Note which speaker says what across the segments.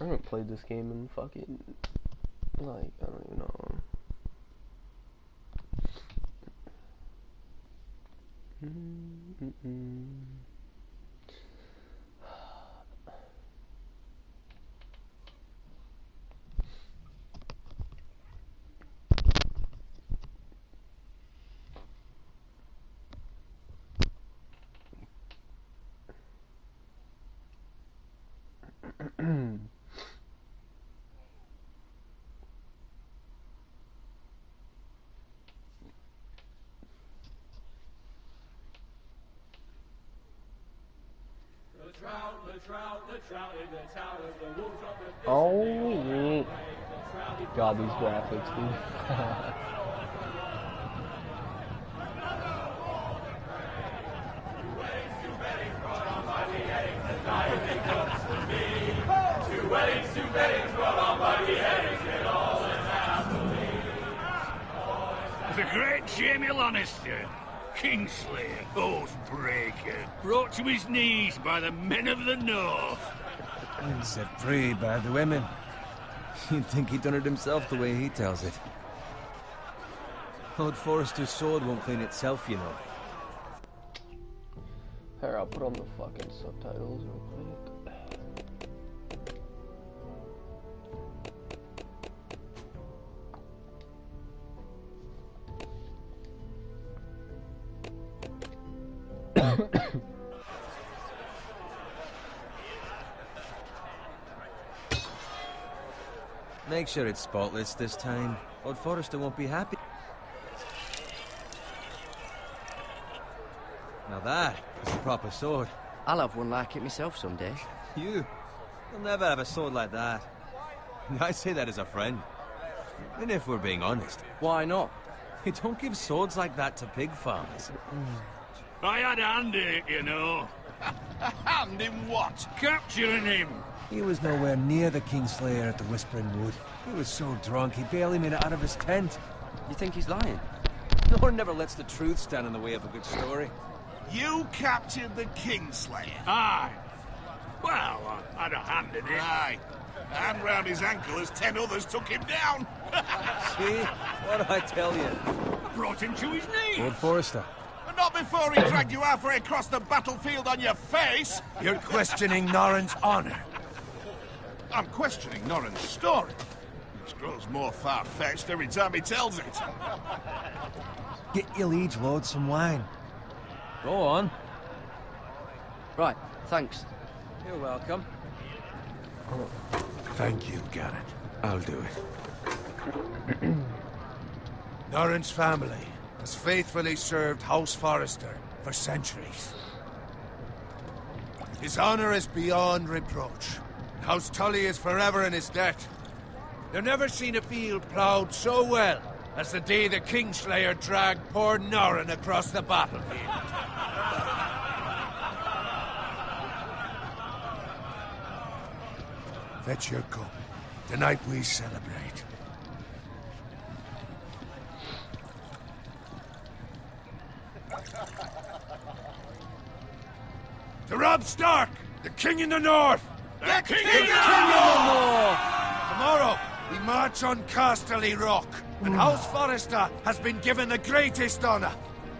Speaker 1: I haven't played this game in fucking, like, I don't even know. Oh, yeah. God, these graphics, dude.
Speaker 2: The great Jamie Lannister, Kingslayer, Oathbreaker, brought to his knees by the men of the North.
Speaker 3: And set free by the women. You'd think he'd done it himself the way he tells it. Lord Forrester's sword won't clean itself, you know.
Speaker 1: Here, I'll put on the fucking subtitles real quick.
Speaker 3: Make sure it's spotless this time. Lord Forrester won't be happy. Now that is a proper sword.
Speaker 4: I'll have one like it myself someday.
Speaker 3: You'll never have a sword like that. I say that as a friend. And if we're being honest.
Speaker 4: Why not?
Speaker 3: You don't give swords like that to pig farmers.
Speaker 2: I had a hand in it, you know.
Speaker 5: A hand in what?
Speaker 2: Capturing him.
Speaker 3: He was nowhere near the Kingslayer at the Whispering Wood. He was so drunk he barely made it out of his tent.
Speaker 4: You think he's lying?
Speaker 3: No one never lets the truth stand in the way of a good story.
Speaker 5: You captured the Kingslayer?
Speaker 2: Aye. Well, I had a hand in it.
Speaker 5: Aye. And round his ankle as 10 others took him down.
Speaker 3: See? What did I tell you?
Speaker 2: I brought him to his knees.
Speaker 3: Lord Forrester.
Speaker 5: But not before he dragged you halfway across the battlefield on your face.
Speaker 3: You're questioning Norrin's honor.
Speaker 5: I'm questioning Norrin's story. It grows more far-fetched every time he tells it.
Speaker 3: Get your liege lord some wine. Go on.
Speaker 4: Right, thanks.
Speaker 3: You're welcome.
Speaker 6: Thank you, Garrett. I'll do it. Norrin's family has faithfully served House Forrester for centuries. His honor is beyond reproach. House Tully is forever in his debt. They've never seen a field ploughed so well as the day the Kingslayer dragged poor Norrin across the battlefield. Fetch your cup. Tonight we celebrate. To Robb Stark, the King in the North!
Speaker 5: The King
Speaker 6: in the North! Tomorrow, we march on Casterly Rock, and House Forrester has been given the greatest honor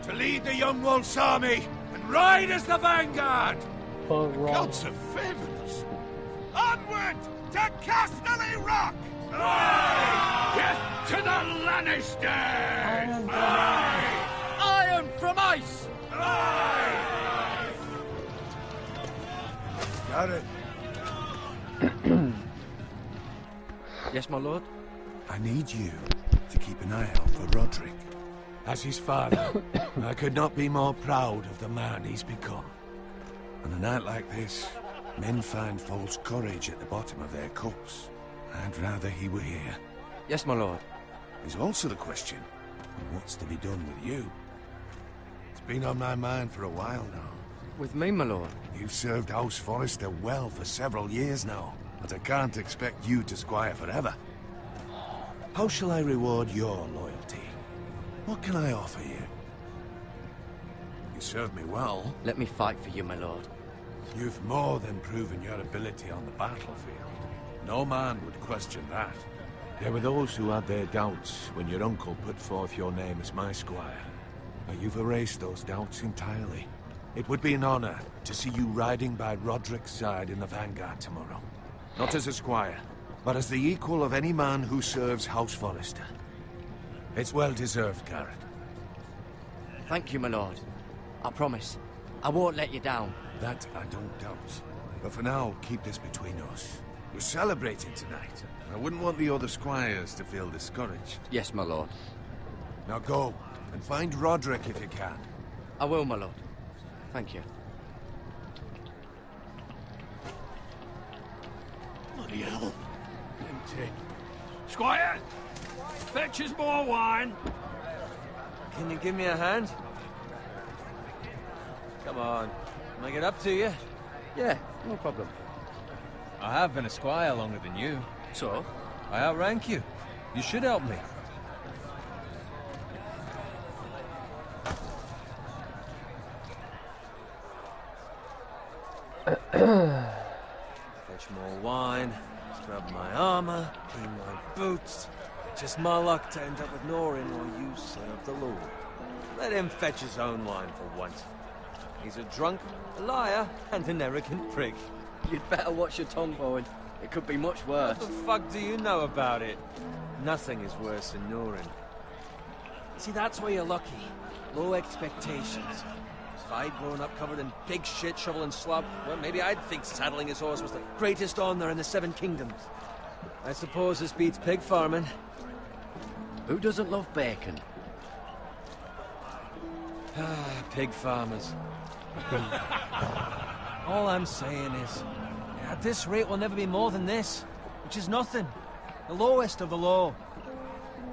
Speaker 6: to lead the Young Wolf's army and ride as the vanguard!
Speaker 5: Gods have favored us. Onward to Casterly Rock!
Speaker 2: Death to the Lannisters!
Speaker 4: Iron from ice!
Speaker 6: Got it.
Speaker 4: Yes, my lord?
Speaker 6: I need you to keep an eye out for Roderick. As his father, I could not be more proud of the man he's become. On a night like this, men find false courage at the bottom of their cups. I'd rather he were here.
Speaker 4: Yes, my lord.
Speaker 6: There's also the question of what's to be done with you. It's been on my mind for a while now.
Speaker 4: With me, my lord?
Speaker 6: You've served House Forrester well for several years now, but I can't expect you to squire forever. How shall I reward your loyalty? What can I offer you? You served me well.
Speaker 4: Let me fight for you, my lord.
Speaker 6: You've more than proven your ability on the battlefield. No man would question that. There were those who had their doubts when your uncle put forth your name as my squire. But you've erased those doubts entirely. It would be an honor to see you riding by Roderick's side in the vanguard tomorrow. Not as a squire, but as the equal of any man who serves House Forrester. It's well deserved, Garrett.
Speaker 4: Thank you, my lord. I promise. I won't let you down.
Speaker 6: That I don't doubt. But for now, keep this between us. We're celebrating tonight. I wouldn't want the other squires to feel discouraged.
Speaker 4: Yes, my lord.
Speaker 6: Now go, and find Roderick if you can.
Speaker 4: I will, my lord. Thank you.
Speaker 2: Bloody hell. Empty. Squire! Fetch us more wine!
Speaker 3: Can you give me a hand? Come on. Can I get up to you?
Speaker 4: Yeah, no problem.
Speaker 3: I have been a squire longer than you.
Speaker 4: So?
Speaker 3: I outrank you. You should help me. Fetch more wine, scrub my armor, clean my boots. Just my luck to end up with Norin while you serve the Lord. Let him fetch his own wine for once. He's a drunk, a liar, and an arrogant prick.
Speaker 4: You'd better watch your tongue, Bowen. It could be much worse.
Speaker 3: What the fuck do you know about it? Nothing is worse than Norin. See, that's where you're lucky. Low expectations. If I'd grown up covered in pig shit, shovel and slop, well, maybe I'd think saddling his horse was the greatest honor in the Seven Kingdoms. I suppose this beats pig farming.
Speaker 4: Who doesn't love bacon?
Speaker 3: Ah, pig farmers. All I'm saying is, at this rate we'll never be more than this, which is nothing. The lowest of the low.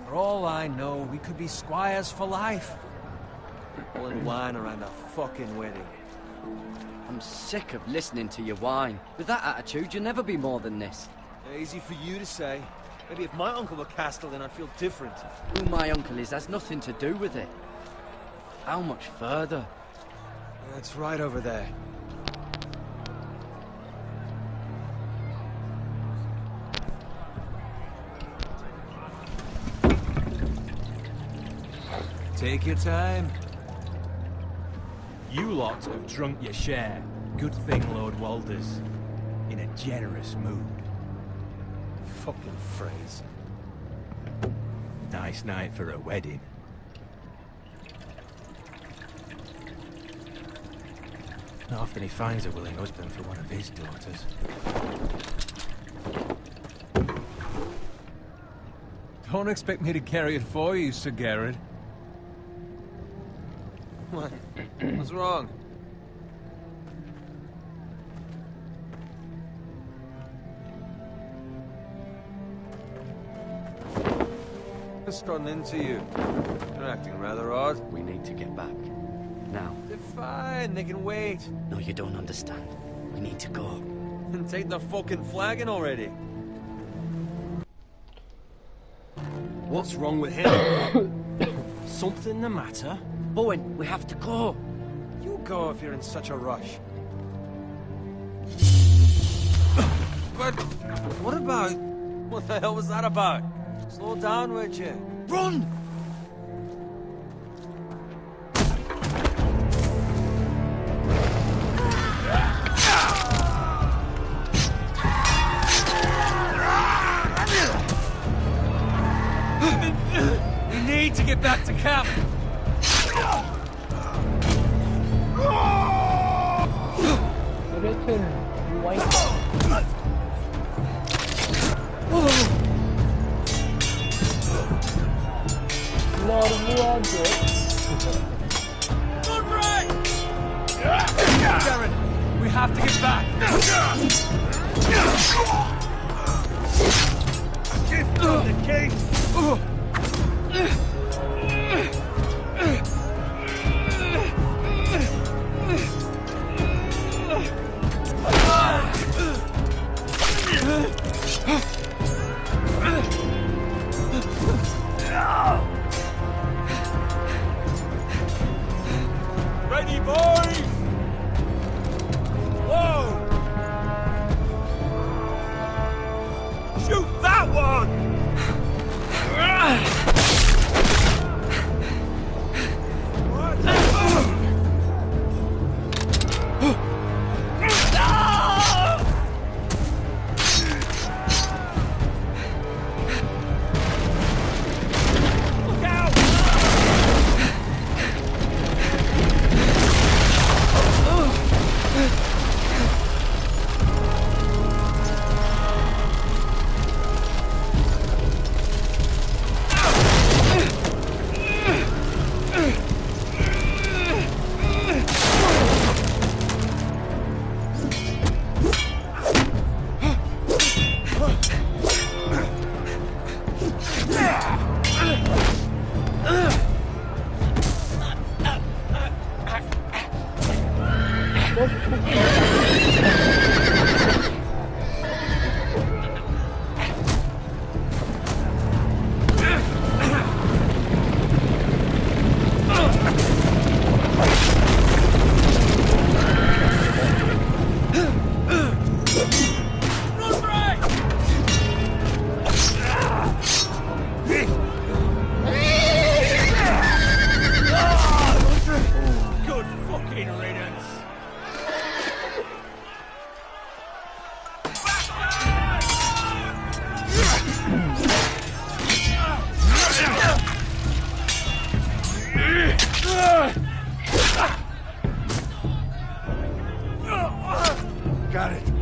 Speaker 3: For all I know, we could be squires for life. Pulling wine around a fucking wedding.
Speaker 4: I'm sick of listening to your whine. With that attitude, you'll never be more than this.
Speaker 3: Easy for you to say. Maybe if my uncle were Castellan, I'd feel different.
Speaker 4: Who my uncle is has nothing to do with it. How much further?
Speaker 3: That's right over there. Take your time.
Speaker 7: You lot have drunk your share. Good thing Lord Walder's in a generous mood.
Speaker 3: Fucking phrase.
Speaker 7: Nice night for a wedding. Not often he finds a willing husband for one of his daughters.
Speaker 3: Don't expect me to carry it for you, Sir Garrett. What? What's wrong? What's gotten into you? You're acting rather odd.
Speaker 4: We need to get back. Now.
Speaker 3: They're fine, they can wait.
Speaker 4: No, you don't understand. We need to go.
Speaker 3: And take the fucking flagon already.
Speaker 7: What's wrong with him? Something the matter?
Speaker 4: Bowen, we have to go.
Speaker 3: You go if you're in such a rush. But what about... What the hell was that about? Slow down, would you?
Speaker 4: Run!
Speaker 3: We need to get back to camp.
Speaker 1: Written white. Lord Roderick.
Speaker 3: Good right! Darren, we have to get back.
Speaker 2: Give them the king!
Speaker 3: Ready, boys! Whoa!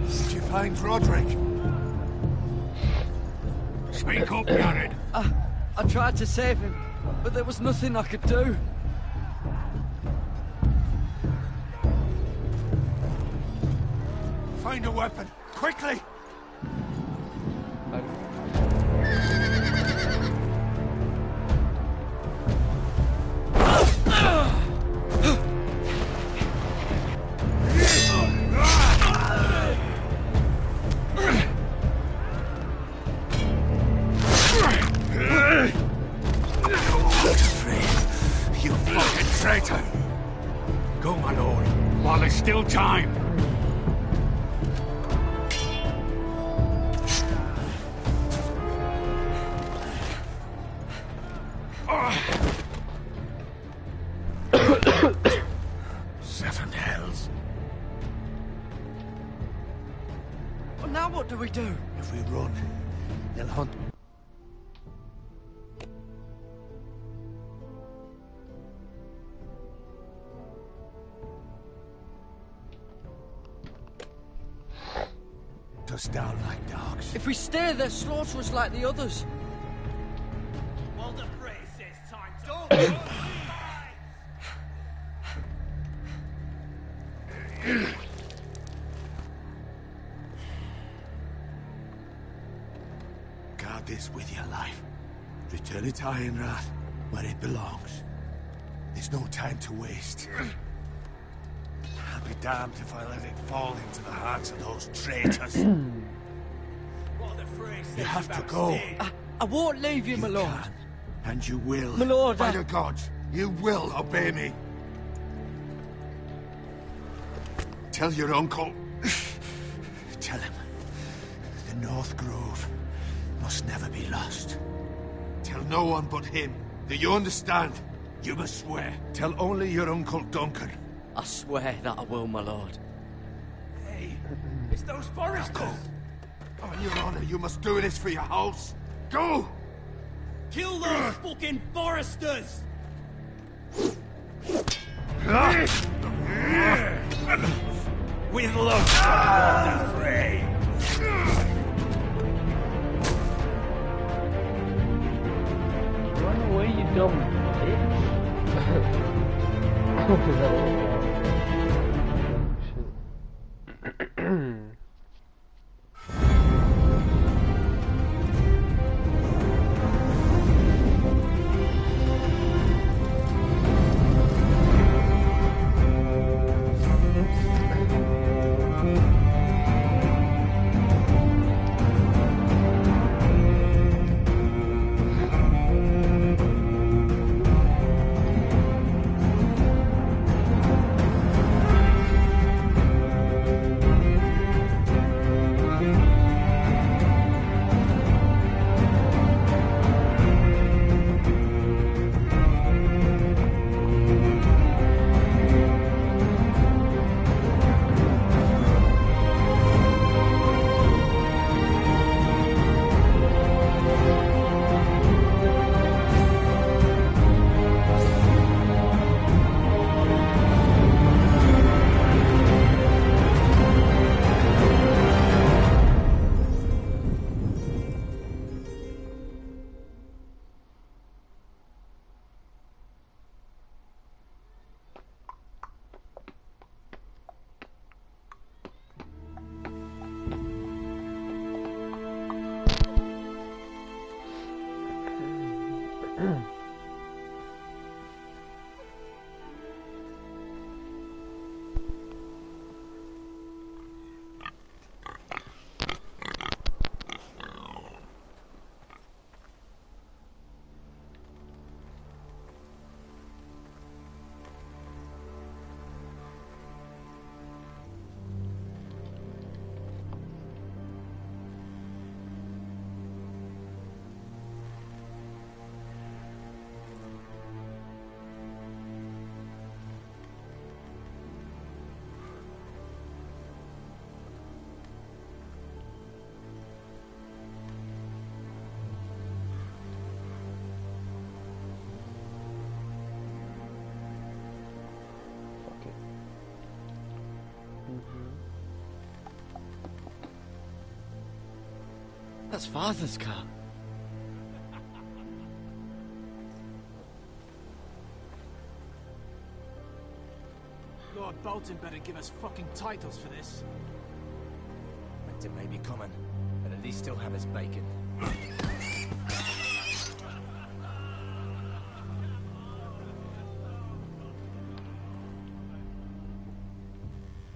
Speaker 6: Did you find Roderick?
Speaker 2: Speak up, Jared.
Speaker 4: I tried to save him, but there was nothing I could do.
Speaker 6: Find a weapon, quickly!
Speaker 5: You fucking traitor!
Speaker 6: Go, my lord.
Speaker 2: While there's still time.
Speaker 6: Seven hells.
Speaker 4: Well, now what do we do?
Speaker 6: If we run, they'll hunt. Us down like dogs.
Speaker 4: If we stay, they'll slaughter us like the others.
Speaker 8: Well, the phrase says time to...
Speaker 6: Guard this with your life. Return it to Ironrath, where it belongs. There's no time to waste. I'll be damned if I let it fall into the hands of those traitors.
Speaker 8: What the phrase says
Speaker 6: You have to
Speaker 8: about
Speaker 6: go.
Speaker 8: staying.
Speaker 4: I won't leave you, my lord.
Speaker 6: Can, and you will.
Speaker 4: My lord,
Speaker 6: By the gods, you will obey me. Tell your uncle. Tell him. The North Grove must never be lost. Tell no one but him. Do you understand? You must swear. Tell only your Uncle Duncan.
Speaker 4: I swear that I will, my lord.
Speaker 8: Hey, it's those foresters.
Speaker 6: Go. On your honor, you must do this for your house. Go!
Speaker 8: Kill those fucking foresters! With love, the fray.
Speaker 1: Run away, you dumb bitch.
Speaker 4: That's Father's car.
Speaker 7: Lord Bolton better give us fucking titles for this. Winter may be coming, but at least he'll have his bacon.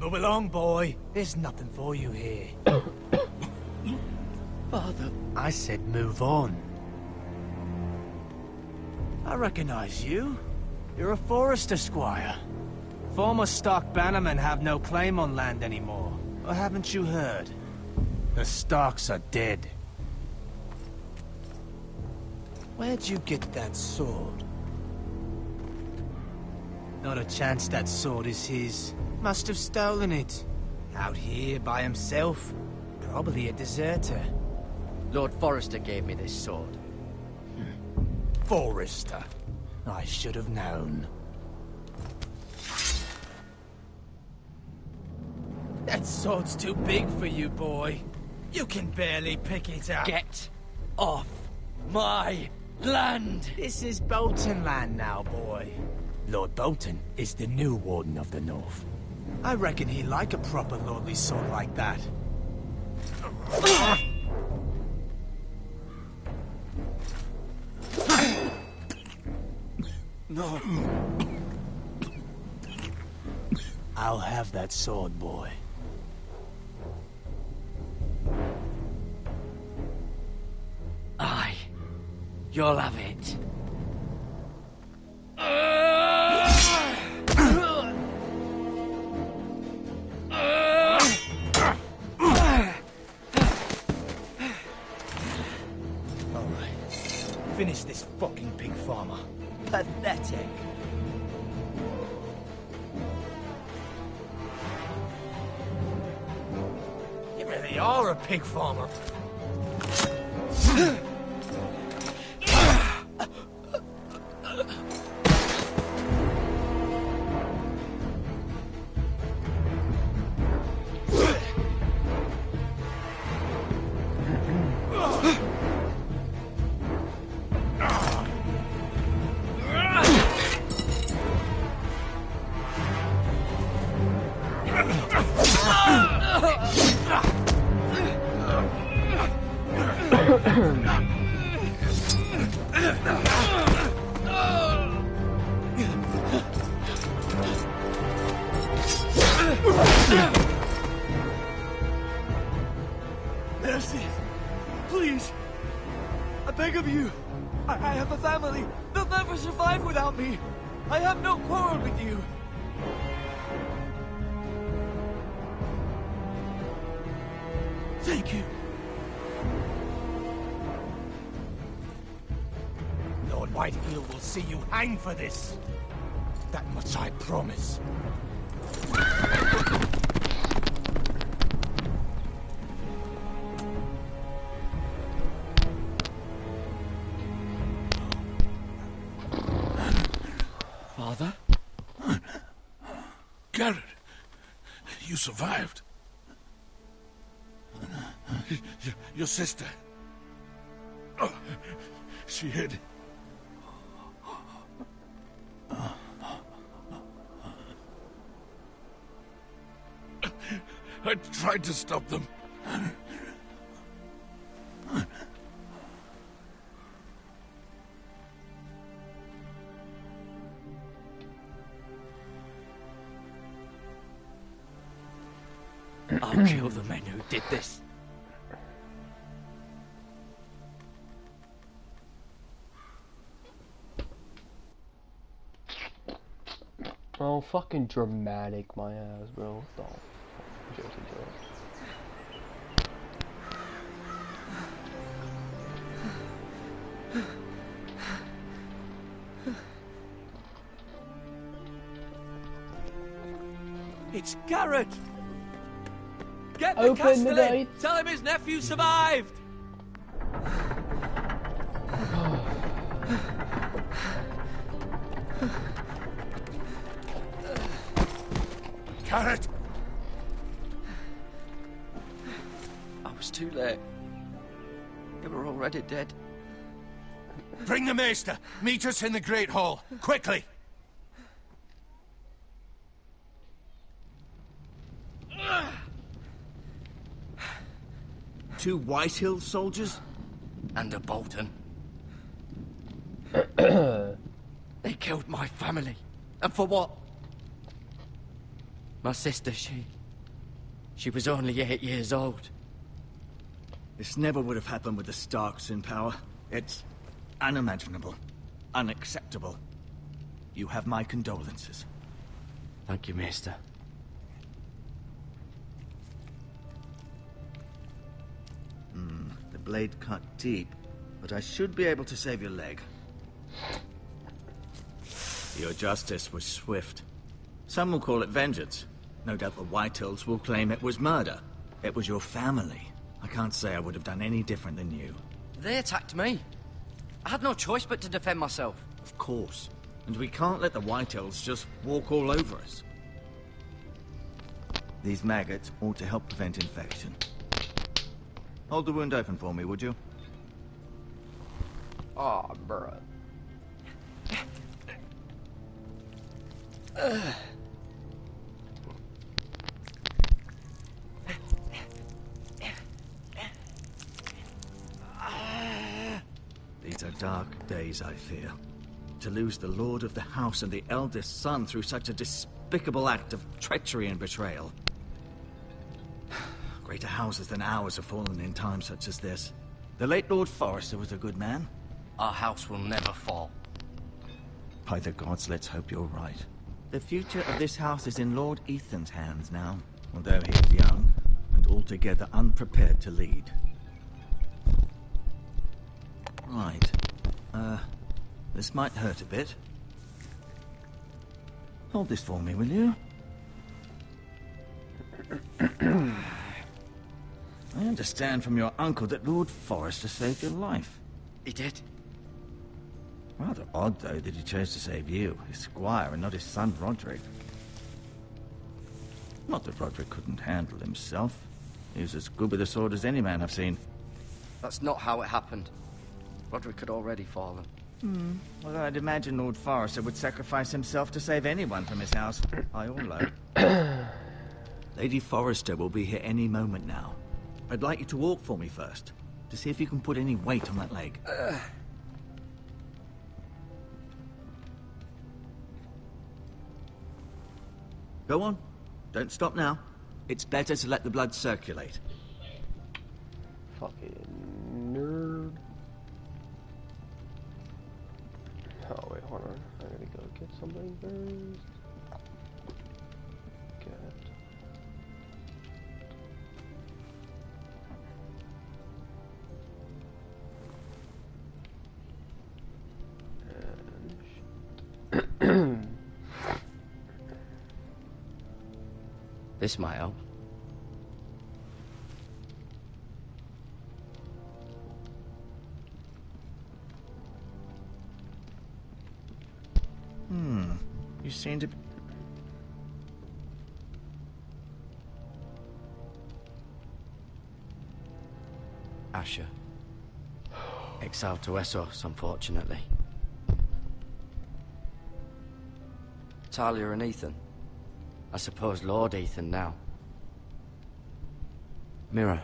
Speaker 7: Move along, boy. There's nothing for you here.
Speaker 4: Father.
Speaker 7: I said move on. I recognize you. You're a Forrester squire. Former Stark bannermen have no claim on land anymore. Or haven't you heard? The Starks are dead. Where'd you get that sword? Not a chance that sword is his. Must have stolen it. Out here by himself. Probably a deserter.
Speaker 4: Lord Forrester gave me this sword.
Speaker 7: Forrester. I should have known. That sword's too big for you, boy. You can barely pick it up.
Speaker 4: Get off my land!
Speaker 7: This is Bolton land now, boy. Lord Bolton is the new Warden of the North. I reckon he'd like a proper lordly sword like that.
Speaker 4: No.
Speaker 7: I'll have that sword, boy.
Speaker 4: Aye. You'll have it.
Speaker 7: Alright. Finish this fucking pig farmer. Pathetic. You really are a pig farmer.
Speaker 9: Mercy! Please! I beg of you! I have a family! They'll never survive without me! I have no quarrel with you! Thank you!
Speaker 7: Lord Whitehill will see you hang for this. That much I promise.
Speaker 4: Father?
Speaker 6: Garrett, you survived. Your sister. Oh, she hid. I tried to stop them.
Speaker 4: I'll kill the men who did this.
Speaker 1: Oh, fucking dramatic, my ass, bro. Stop. Josie Joe.
Speaker 9: It's Garrett! Get the
Speaker 1: Open the
Speaker 9: castellan!
Speaker 1: gate.
Speaker 9: Tell him his nephew survived!
Speaker 6: Garrett!
Speaker 4: I was too late. They were already dead.
Speaker 6: Bring the Maester. Meet us in the Great Hall. Quickly!
Speaker 9: Two Whitehill soldiers?
Speaker 4: And a Bolton. They killed my family. And for what? My sister, she was only 8 years old.
Speaker 9: This never would have happened with the Starks in power. It's unimaginable. Unacceptable. You have my condolences.
Speaker 4: Thank you, Maester.
Speaker 9: The blade cut deep, but I should be able to save your leg. Your justice was swift. Some will call it vengeance. No doubt the Whitehills will claim it was murder. It was your family. I can't say I would have done any different than you.
Speaker 4: They attacked me. I had no choice but to defend myself.
Speaker 9: Of course. And we can't let the Whitehills just walk all over us. These maggots ought to help prevent infection. Hold the wound open for me, would you?
Speaker 1: Aw, oh, bruh.
Speaker 9: These are dark days, I fear. To lose the lord of the house and the eldest son through such a despicable act of treachery and betrayal. Greater houses than ours have fallen in times such as this. The late Lord Forrester was a good man.
Speaker 4: Our house will never fall.
Speaker 9: By the gods, let's hope you're right. The future of this house is in Lord Ethan's hands now, although he is young and altogether unprepared to lead. Right. This might hurt a bit. Hold this for me, will you? I understand from your uncle that Lord Forrester saved your life.
Speaker 4: He did.
Speaker 9: Rather odd, though, that he chose to save you, his squire, and not his son Roderick. Not that Roderick couldn't handle himself. He was as good with a sword as any man I've seen.
Speaker 4: That's not how it happened. Roderick had already fallen.
Speaker 9: Well, I'd imagine Lord Forrester would sacrifice himself to save anyone from his house. I all know. Lady Forrester will be here any moment now. I'd like you to walk for me first, to see if you can put any weight on that leg. Go on. Don't stop now. It's better to let the blood circulate.
Speaker 1: Fucking nerd. Oh wait, hold on. I gotta go get something first.
Speaker 4: This might help.
Speaker 9: You seem to be...
Speaker 4: Asher. Exiled to Essos, unfortunately. Talia and Ethan. I suppose Lord Ethan now. Mira.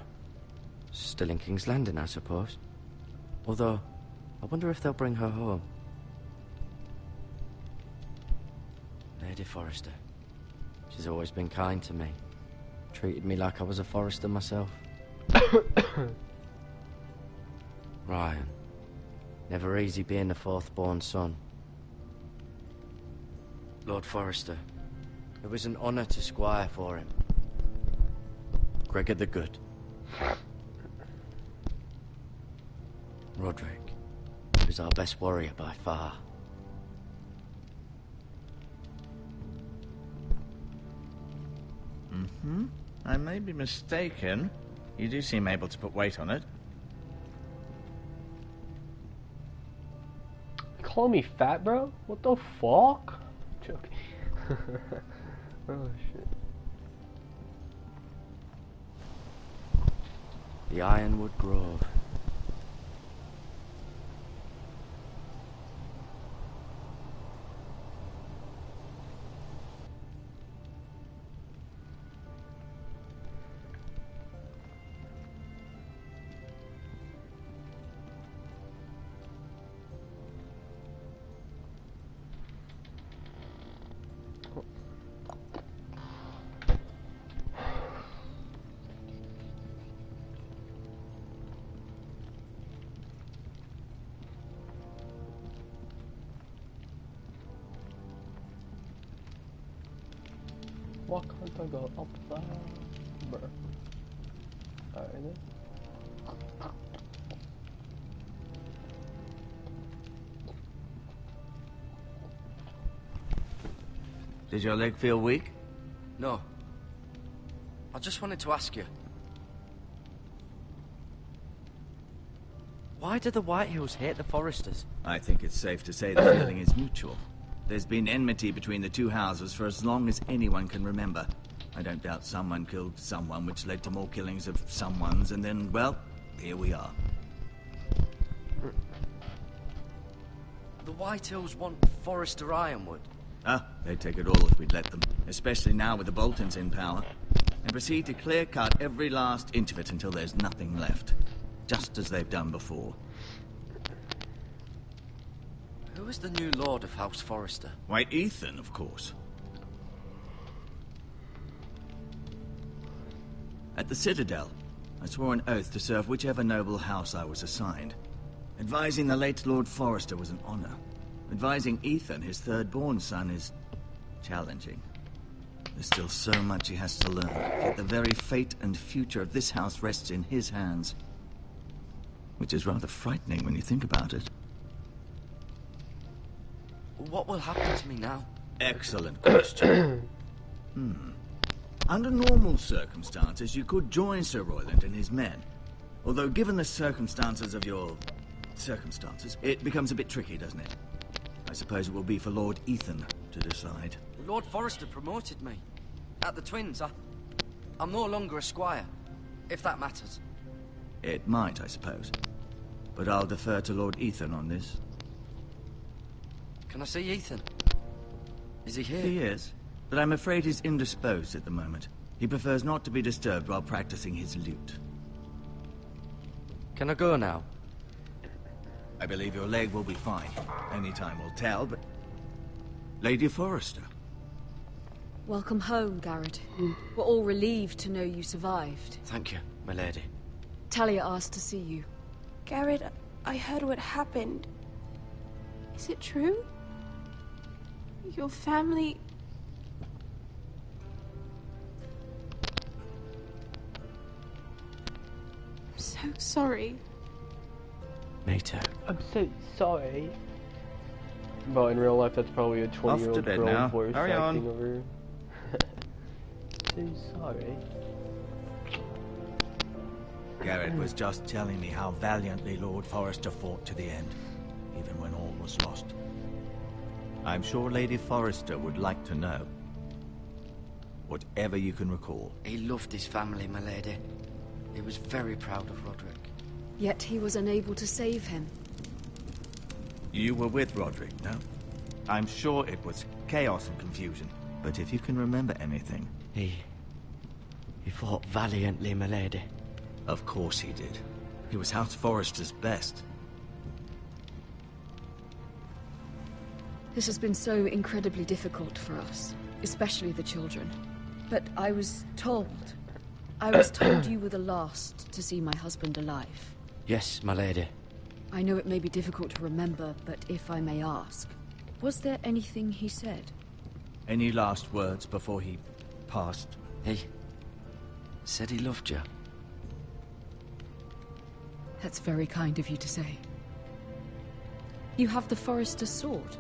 Speaker 4: Still in King's Landing, I suppose. Although, I wonder if they'll bring her home. Lady Forrester. She's always been kind to me. Treated me like I was a Forrester myself. Ryan. Never easy being the fourth-born son. Lord Forrester. It was an honour to squire for him. Gregor the Good. Roderick. He was our best warrior by far.
Speaker 9: I may be mistaken. You do seem able to put weight on it.
Speaker 1: Call me fat, bro? What the fuck? Joking. Oh shit.
Speaker 4: The Ironwood Grove.
Speaker 1: Why can't I go up there? Bruh. Alright then.
Speaker 9: Did your leg feel weak?
Speaker 4: No. I just wanted to ask you. Why do the Whitehills hate the Foresters?
Speaker 9: I think it's safe to say the feeling is mutual. There's been enmity between the two houses for as long as anyone can remember. I don't doubt someone killed someone, which led to more killings of someones, and then, well, here we are.
Speaker 4: The Whitehills want Forrester Ironwood.
Speaker 9: Ah, they'd take it all if we'd let them, especially now with the Boltons in power, and proceed to clear-cut every last inch of it until there's nothing left, just as they've done before.
Speaker 4: Who is the new Lord of House Forrester?
Speaker 9: White Ethan, of course. At the Citadel, I swore an oath to serve whichever noble house I was assigned. Advising the late Lord Forrester was an honor. Advising Ethan, his third-born son, is challenging. There's still so much he has to learn, yet the very fate and future of this house rests in his hands. Which is rather frightening when you think about it.
Speaker 4: What will happen to me now?
Speaker 9: Excellent question. Under normal circumstances, you could join Sir Royland and his men. Although given the circumstances of your... circumstances, it becomes a bit tricky, doesn't it? I suppose it will be for Lord Ethan to decide.
Speaker 4: Lord Forrester promoted me. At the Twins, I'm no longer a squire, if that matters.
Speaker 9: It might, I suppose. But I'll defer to Lord Ethan on this.
Speaker 4: Can I see Ethan? Is he here?
Speaker 9: He is, but I'm afraid he's indisposed at the moment. He prefers not to be disturbed while practicing his lute.
Speaker 4: Can I go now?
Speaker 9: I believe your leg will be fine. Any time will tell, but... Lady Forrester.
Speaker 10: Welcome home, Garrett. We're all relieved to know you survived.
Speaker 4: Thank you, my lady.
Speaker 10: Talia asked to see you.
Speaker 11: Garrett, I heard what happened. Is it true? Your family... I'm so sorry.
Speaker 4: Me too.
Speaker 1: I'm so sorry. But in real life, that's probably a 20-year-old girl voice acting over. So sorry.
Speaker 9: Garrett was just telling me how valiantly Lord Forrester fought to the end, even when all was lost. I'm sure Lady Forrester would like to know. Whatever you can recall.
Speaker 4: He loved his family, my lady. He was very proud of Roderick.
Speaker 10: Yet he was unable to save him.
Speaker 9: You were with Roderick, no? I'm sure it was chaos and confusion, but if you can remember anything...
Speaker 4: He fought valiantly, my lady.
Speaker 9: Of course he did. He was House Forrester's best.
Speaker 10: This has been so incredibly difficult for us, especially the children. But I was told you were the last to see my husband alive.
Speaker 4: Yes, my lady.
Speaker 10: I know it may be difficult to remember, but if I may ask, was there anything he said?
Speaker 9: Any last words before he passed?
Speaker 4: He said he loved you.
Speaker 10: That's very kind of you to say. You have the Forrester's sword.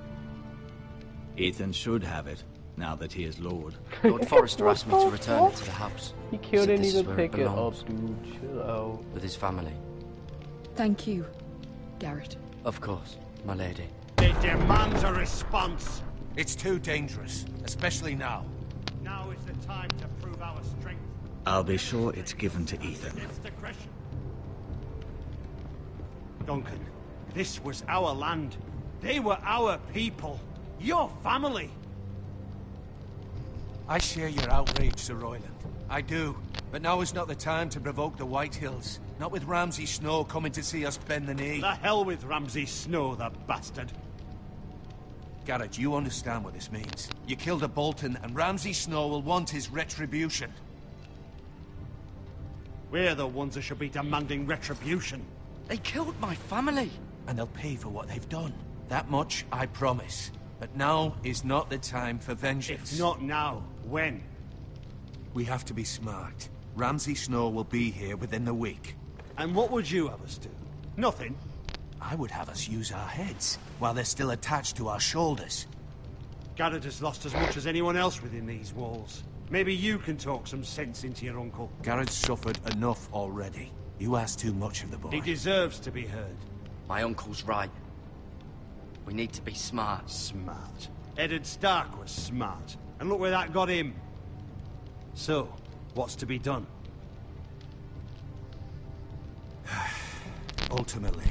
Speaker 9: Ethan should have it, now that he is Lord.
Speaker 4: Lord Forrester asked me to return it to the house.
Speaker 1: He couldn't
Speaker 4: This is
Speaker 1: even
Speaker 4: where
Speaker 1: pick it up,
Speaker 4: belongs.
Speaker 1: dude. Chill out.
Speaker 4: With his family.
Speaker 10: Thank you, Garrett.
Speaker 4: Of course, my lady.
Speaker 8: It demands a response.
Speaker 6: It's too dangerous, especially now.
Speaker 8: Now is the time to prove our strength.
Speaker 9: I'll be sure it's given to Ethan.
Speaker 8: Against aggression. Duncan, this was our land. They were our people. Your family.
Speaker 6: I share your outrage, Sir Royland. I do. But now is not the time to provoke the Whitehills. Not with Ramsay Snow coming to see us bend the knee.
Speaker 8: The hell with Ramsay Snow, the bastard.
Speaker 6: Garrett, you understand what this means. You killed a Bolton, and Ramsay Snow will want his retribution.
Speaker 8: We're the ones that should be demanding retribution.
Speaker 4: They killed my family.
Speaker 6: And they'll pay for what they've done. That much, I promise. But now is not the time for vengeance.
Speaker 8: If not now, when?
Speaker 6: We have to be smart. Ramsay Snow will be here within the week.
Speaker 8: And what would you have us do? Nothing?
Speaker 6: I would have us use our heads, while they're still attached to our shoulders.
Speaker 8: Garrett has lost as much as anyone else within these walls. Maybe you can talk some sense into your uncle.
Speaker 6: Garrett's suffered enough already. You ask too much of the boy.
Speaker 8: He deserves to be heard.
Speaker 4: My uncle's right. We need to be smart.
Speaker 8: Smart. Eddard Stark was smart. And look where that got him. So, what's to be done?
Speaker 6: Ultimately,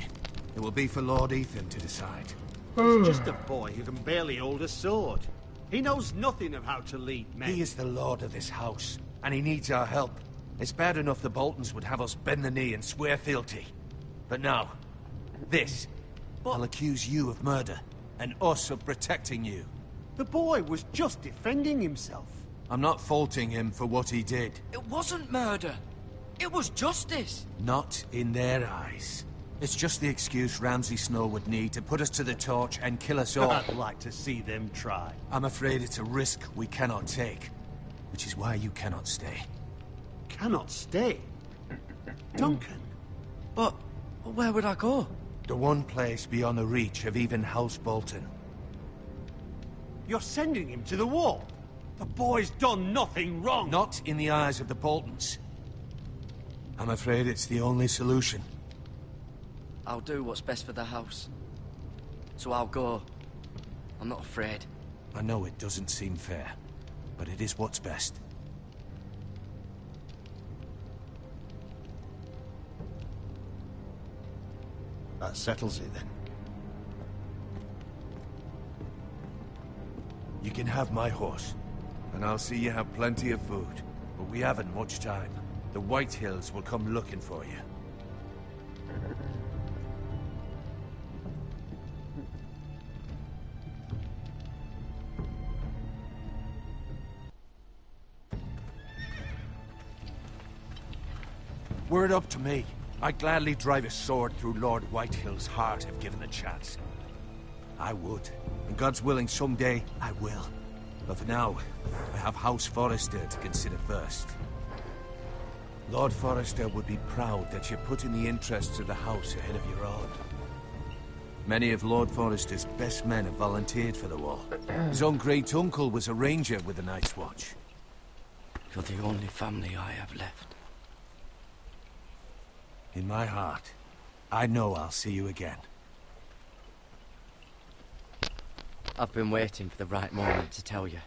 Speaker 6: it will be for Lord Ethan to decide.
Speaker 8: He's just a boy who can barely hold a sword. He knows nothing of how to lead men.
Speaker 6: He is the lord of this house, and he needs our help. It's bad enough the Boltons would have us bend the knee and swear fealty. But now, this. I'll accuse you of murder, and us of protecting you.
Speaker 8: The boy was just defending himself.
Speaker 6: I'm not faulting him for what he did.
Speaker 4: It wasn't murder. It was justice.
Speaker 6: Not in their eyes. It's just the excuse Ramsay Snow would need to put us to the torch and kill us all.
Speaker 8: I'd like to see them try.
Speaker 6: I'm afraid it's a risk we cannot take, which is why you cannot stay.
Speaker 8: Cannot stay? Duncan?
Speaker 4: But where would I go?
Speaker 6: The one place beyond the reach of even House Bolton.
Speaker 8: You're sending him to the wall? The boy's done nothing wrong.
Speaker 6: Not in the eyes of the Boltons. I'm afraid it's the only solution.
Speaker 4: I'll do what's best for the house. So I'll go. I'm not afraid.
Speaker 6: I know it doesn't seem fair, but it is what's best.
Speaker 8: That settles it, then.
Speaker 6: You can have my horse, and I'll see you have plenty of food. But we haven't much time. The Whitehills will come looking for you. Were it up to me, I'd gladly drive a sword through Lord Whitehill's heart if given the chance. I would. And God's willing, someday I will. But for now, I have House Forrester to consider first. Lord Forrester would be proud that you're putting the interests of the house ahead of your own. Many of Lord Forrester's best men have volunteered for the war. His own great uncle was a ranger with the Night's Watch.
Speaker 4: You're the only family I have left.
Speaker 6: In my heart, I know I'll see you again.
Speaker 4: I've been waiting for the right moment to tell you.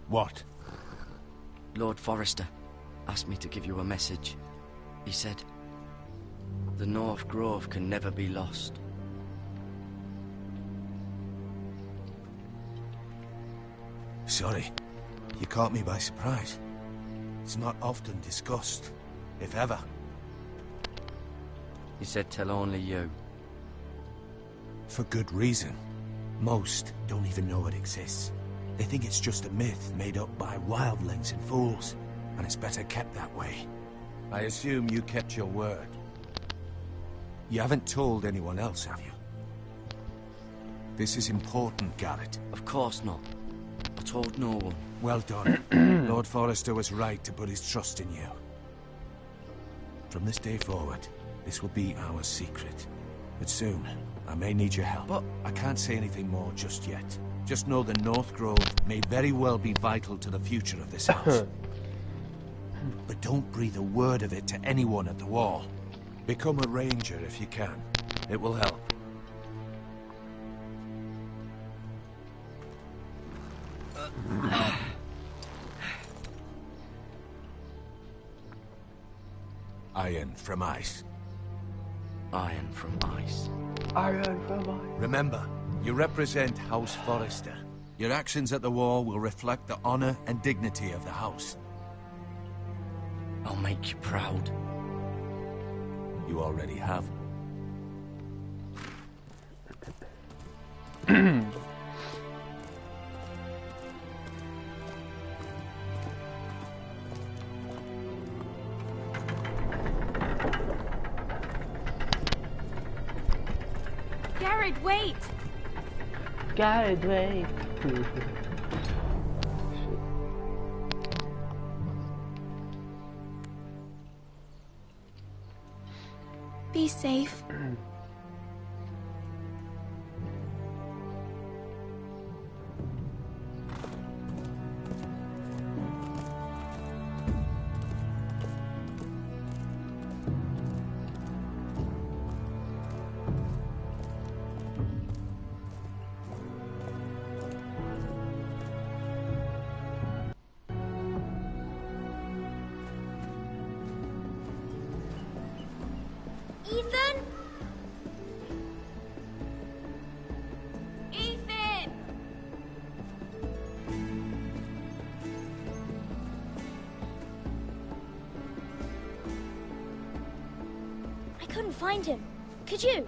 Speaker 6: What?
Speaker 4: Lord Forrester asked me to give you a message. He said, the North Grove can never be lost.
Speaker 6: Sorry, you caught me by surprise. It's not often discussed, if ever.
Speaker 4: He said tell only you.
Speaker 6: For good reason. Most don't even know it exists. They think it's just a myth made up by wildlings and fools, and it's better kept that way. I assume you kept your word. You haven't told anyone else, have you? This is important, Garrett.
Speaker 4: Of course not. I told no one.
Speaker 6: Well done. Lord Forrester was right to put his trust in you. From this day forward, this will be our secret. But soon, I may need your help. But I can't say anything more just yet. Just know the North Grove may very well be vital to the future of this house. But don't breathe a word of it to anyone at the wall. Become a ranger if you can. It will help. Iron from ice.
Speaker 4: Iron from ice.
Speaker 1: Iron from ice.
Speaker 6: Remember, you represent House Forrester. Your actions at the wall will reflect the honor and dignity of the house.
Speaker 4: I'll make you proud.
Speaker 6: You already have.
Speaker 11: Garrett, wait!
Speaker 1: Garrett, wait!
Speaker 11: Be safe.
Speaker 12: Ethan? Ethan! I couldn't find him. Could you?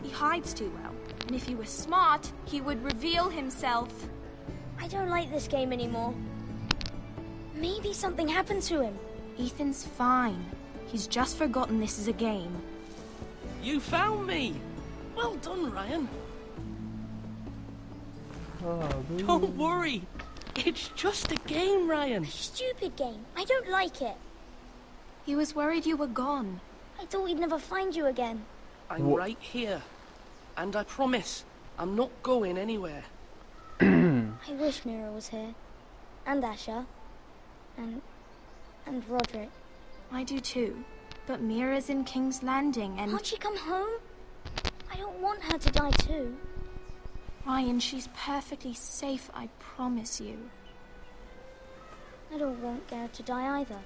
Speaker 11: He hides too well, and if he were smart, he would reveal himself.
Speaker 12: I don't like this game anymore. Maybe something happened to him.
Speaker 11: Ethan's fine. He's just forgotten this is a game.
Speaker 13: You found me! Well done, Ryan.
Speaker 1: Oh,
Speaker 13: don't worry. It's just a game, Ryan.
Speaker 12: A stupid game. I don't like it.
Speaker 11: He was worried you were gone.
Speaker 12: I thought we'd never find you again.
Speaker 13: I'm right here. And I promise, I'm not going anywhere.
Speaker 12: I wish Mira was here. And Asher. And Roderick.
Speaker 11: I do too. But Mira's in King's Landing and...
Speaker 12: Can't she come home? I don't want her to die too.
Speaker 11: Ryan, she's perfectly safe, I promise you.
Speaker 12: I don't want Garrett to die either.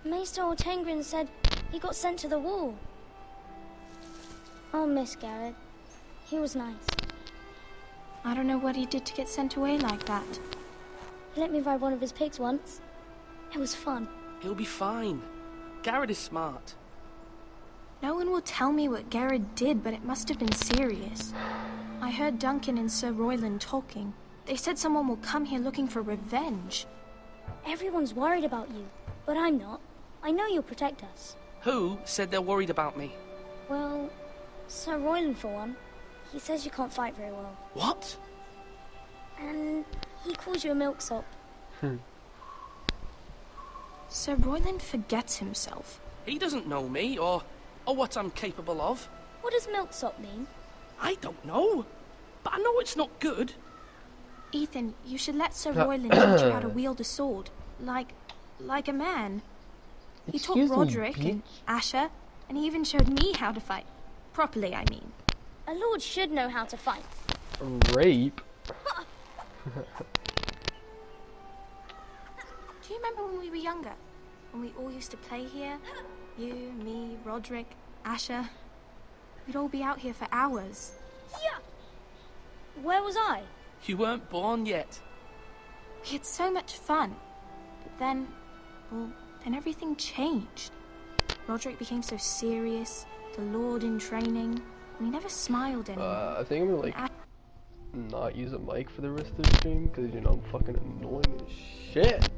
Speaker 12: Maester Ortengrin said he got sent to the wall. I'll miss Garrett. He was nice.
Speaker 11: I don't know what he did to get sent away like that.
Speaker 12: He let me ride one of his pigs once. It was fun.
Speaker 13: He'll be fine. Garrett is smart.
Speaker 11: No one will tell me what Garrett did, but it must have been serious. I heard Duncan and Sir Royland talking. They said someone will come here looking for revenge.
Speaker 12: Everyone's worried about you, but I'm not. I know you'll protect us.
Speaker 13: Who said they're worried about me?
Speaker 12: Well, Sir Royland for one. He says you can't fight very well.
Speaker 13: What?
Speaker 12: And he calls you a milksop.
Speaker 11: Sir Royland forgets himself.
Speaker 13: He doesn't know me, or what I'm capable of.
Speaker 12: What does milksop mean?
Speaker 13: I don't know, but I know it's not good.
Speaker 11: Ethan, you should let Sir Royland teach you how to wield a sword, like a man. He taught Roderick and Asher, and he even showed me how to fight. Properly, I mean.
Speaker 12: A lord should know how to fight.
Speaker 1: Rape?
Speaker 11: Do you remember when we were younger? When we all used to play here? You, me, Roderick, Asher. We'd all be out here for hours.
Speaker 12: Yeah. Where was I?
Speaker 13: You weren't born yet.
Speaker 11: We had so much fun. But then, well, then everything changed. Roderick became so serious, the Lord in training, and he never smiled anymore.
Speaker 1: I think I'm gonna, like, not use a mic for the rest of the stream, because, you know, I'm fucking annoying as shit.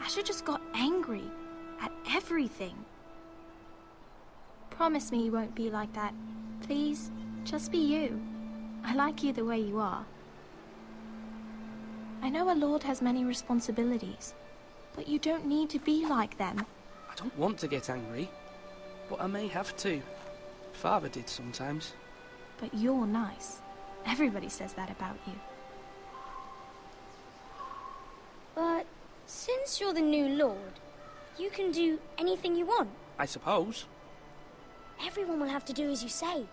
Speaker 11: Asher just got angry at everything. Promise me you won't be like that. Please, just be you. I like you the way you are. I know a lord has many responsibilities, but you don't need to be like them.
Speaker 13: I don't want to get angry, but I may have to. Father did sometimes.
Speaker 11: But you're nice. Everybody says that about you.
Speaker 12: But since you're the new lord, you can do anything you want.
Speaker 13: I suppose.
Speaker 12: Everyone will have to do as you say.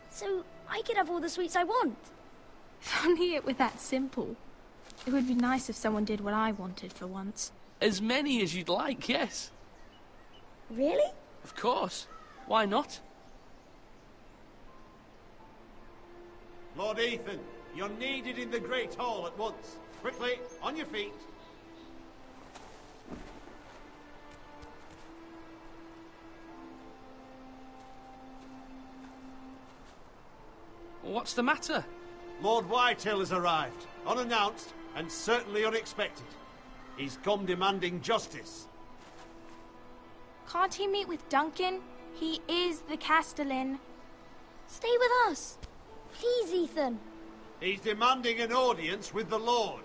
Speaker 12: So I could have all the sweets I want.
Speaker 11: If only it were that simple. It would be nice if someone did what I wanted for once.
Speaker 13: As many as you'd like, yes.
Speaker 12: Really?
Speaker 13: Of course. Why not?
Speaker 8: Lord Ethan, you're needed in the Great Hall at once. Quickly, on your feet.
Speaker 13: What's the matter?
Speaker 8: Lord Whitehill has arrived, unannounced and certainly unexpected. He's come demanding justice.
Speaker 11: Can't he meet with Duncan? He is the Castellan.
Speaker 12: Stay with us. Please, Ethan.
Speaker 8: He's demanding an audience with the Lord.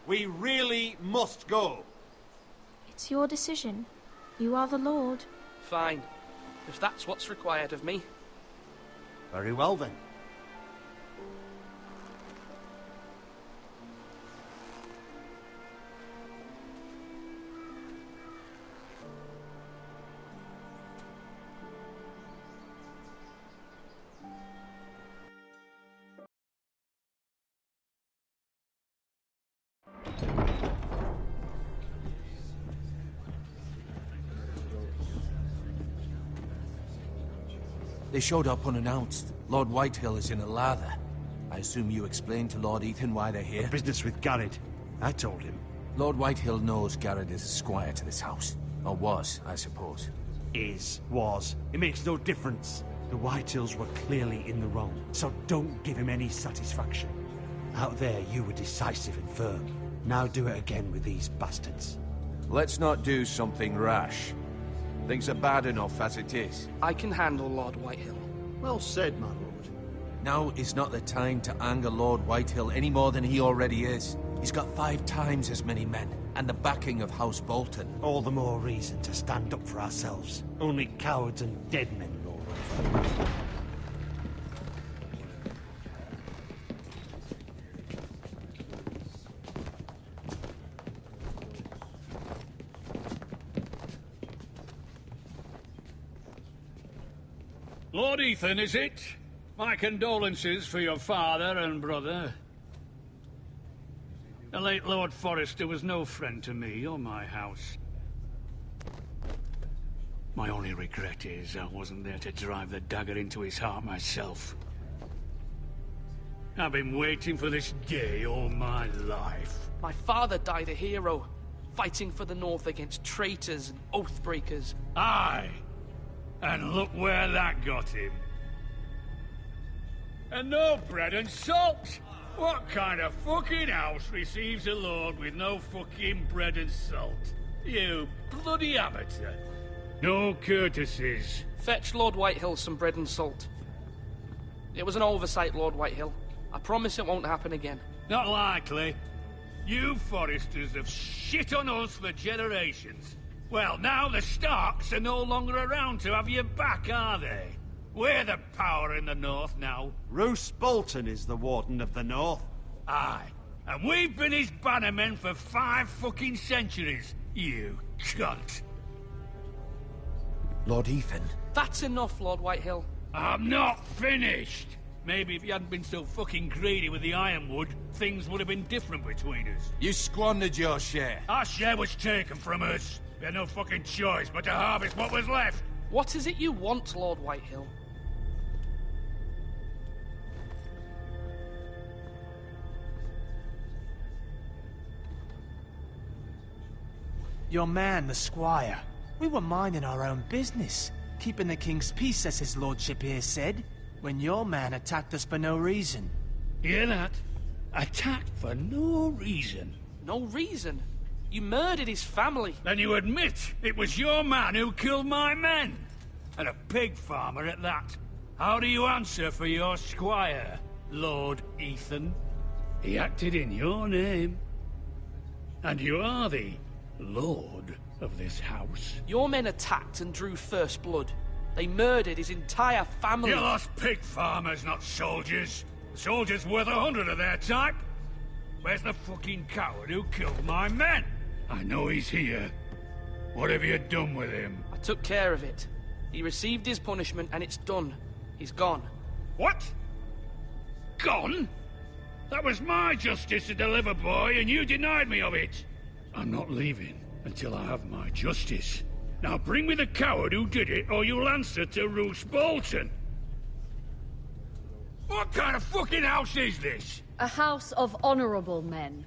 Speaker 8: We really must go.
Speaker 11: It's your decision. You are the Lord.
Speaker 13: Fine. If that's what's required of me.
Speaker 8: Very well then.
Speaker 6: They showed up unannounced. Lord Whitehill is in a lather. I assume you explained to Lord Ethan why they're here?
Speaker 8: Business with Garrett. I told him.
Speaker 6: Lord Whitehill knows Garrett is a squire to this house. Or was, I suppose.
Speaker 8: Was. It makes no difference. The Whitehills were clearly in the wrong, so don't give him any satisfaction. Out there, you were decisive and firm. Now do it again with these bastards.
Speaker 6: Let's not do something rash. Things are bad enough as it is.
Speaker 13: I can handle Lord Whitehill.
Speaker 8: Well said, my lord.
Speaker 6: Now is not the time to anger Lord Whitehill any more than he already is. He's got 5 times as many men, and the backing of House Bolton.
Speaker 8: All the more reason to stand up for ourselves. Only cowards and dead men roll over.
Speaker 2: Lord Ethan, is it? My condolences for your father and brother. The late Lord Forrester was no friend to me or my house. My only regret is I wasn't there to drive the dagger into his heart myself. I've been waiting for this day all my life.
Speaker 13: My father died a hero, fighting for the North against traitors and oathbreakers.
Speaker 2: Aye! And look where that got him. And no bread and salt! What kind of fucking house receives a lord with no fucking bread and salt? You bloody amateur. No courtesies.
Speaker 13: Fetch Lord Whitehill some bread and salt. It was an oversight, Lord Whitehill. I promise it won't happen again.
Speaker 2: Not likely. You Forresters have shit on us for generations. Well, now the Starks are no longer around to have your back, are they? We're the power in the North now.
Speaker 8: Roose Bolton is the Warden of the North.
Speaker 2: Aye. And we've been his bannermen for 5 fucking centuries, you cunt.
Speaker 6: Lord Ethan.
Speaker 13: That's enough, Lord Whitehill.
Speaker 2: I'm not finished. Maybe if you hadn't been so fucking greedy with the ironwood, things would have been different between us.
Speaker 6: You squandered your share.
Speaker 2: Our share was taken from us. We had no fucking choice but to harvest what was left.
Speaker 13: What is it you want, Lord Whitehill?
Speaker 7: Your man, the squire. We were minding our own business, keeping the king's peace, as his lordship here said, when your man attacked us for no reason.
Speaker 2: Hear that? Attacked for no reason.
Speaker 13: No reason? You murdered his family.
Speaker 2: Then you admit it was your man who killed my men. And a pig farmer at that. How do you answer for your squire, Lord Ethan? He acted in your name. And you are the lord of this house.
Speaker 13: Your men attacked and drew first blood. They murdered his entire family.
Speaker 2: You lost pig farmers, not soldiers. Soldiers worth 100 of their type. Where's the fucking coward who killed my men? I know he's here. What have you done with him?
Speaker 13: I took care of it. He received his punishment and it's done. He's gone.
Speaker 2: What? Gone? That was my justice to deliver, boy, and you denied me of it. I'm not leaving until I have my justice. Now bring me the coward who did it, or you'll answer to Roose Bolton. What kind of fucking house is this?
Speaker 10: A house of honorable men.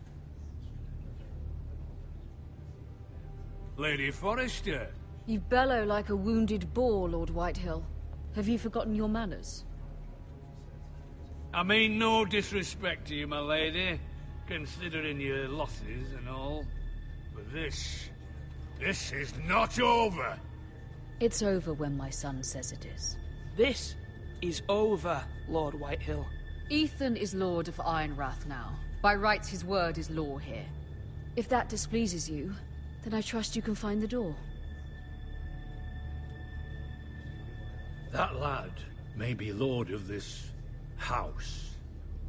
Speaker 2: Lady Forrester.
Speaker 10: You bellow like a wounded boar, Lord Whitehill. Have you forgotten your manners?
Speaker 2: I mean no disrespect to you, my lady, considering your losses and all. But this is not over.
Speaker 10: It's over when my son says it is.
Speaker 13: This is over, Lord Whitehill.
Speaker 10: Ethan is Lord of Ironrath now. By rights, his word is law here. If that displeases you, then I trust you can find the door.
Speaker 2: That lad may be lord of this house,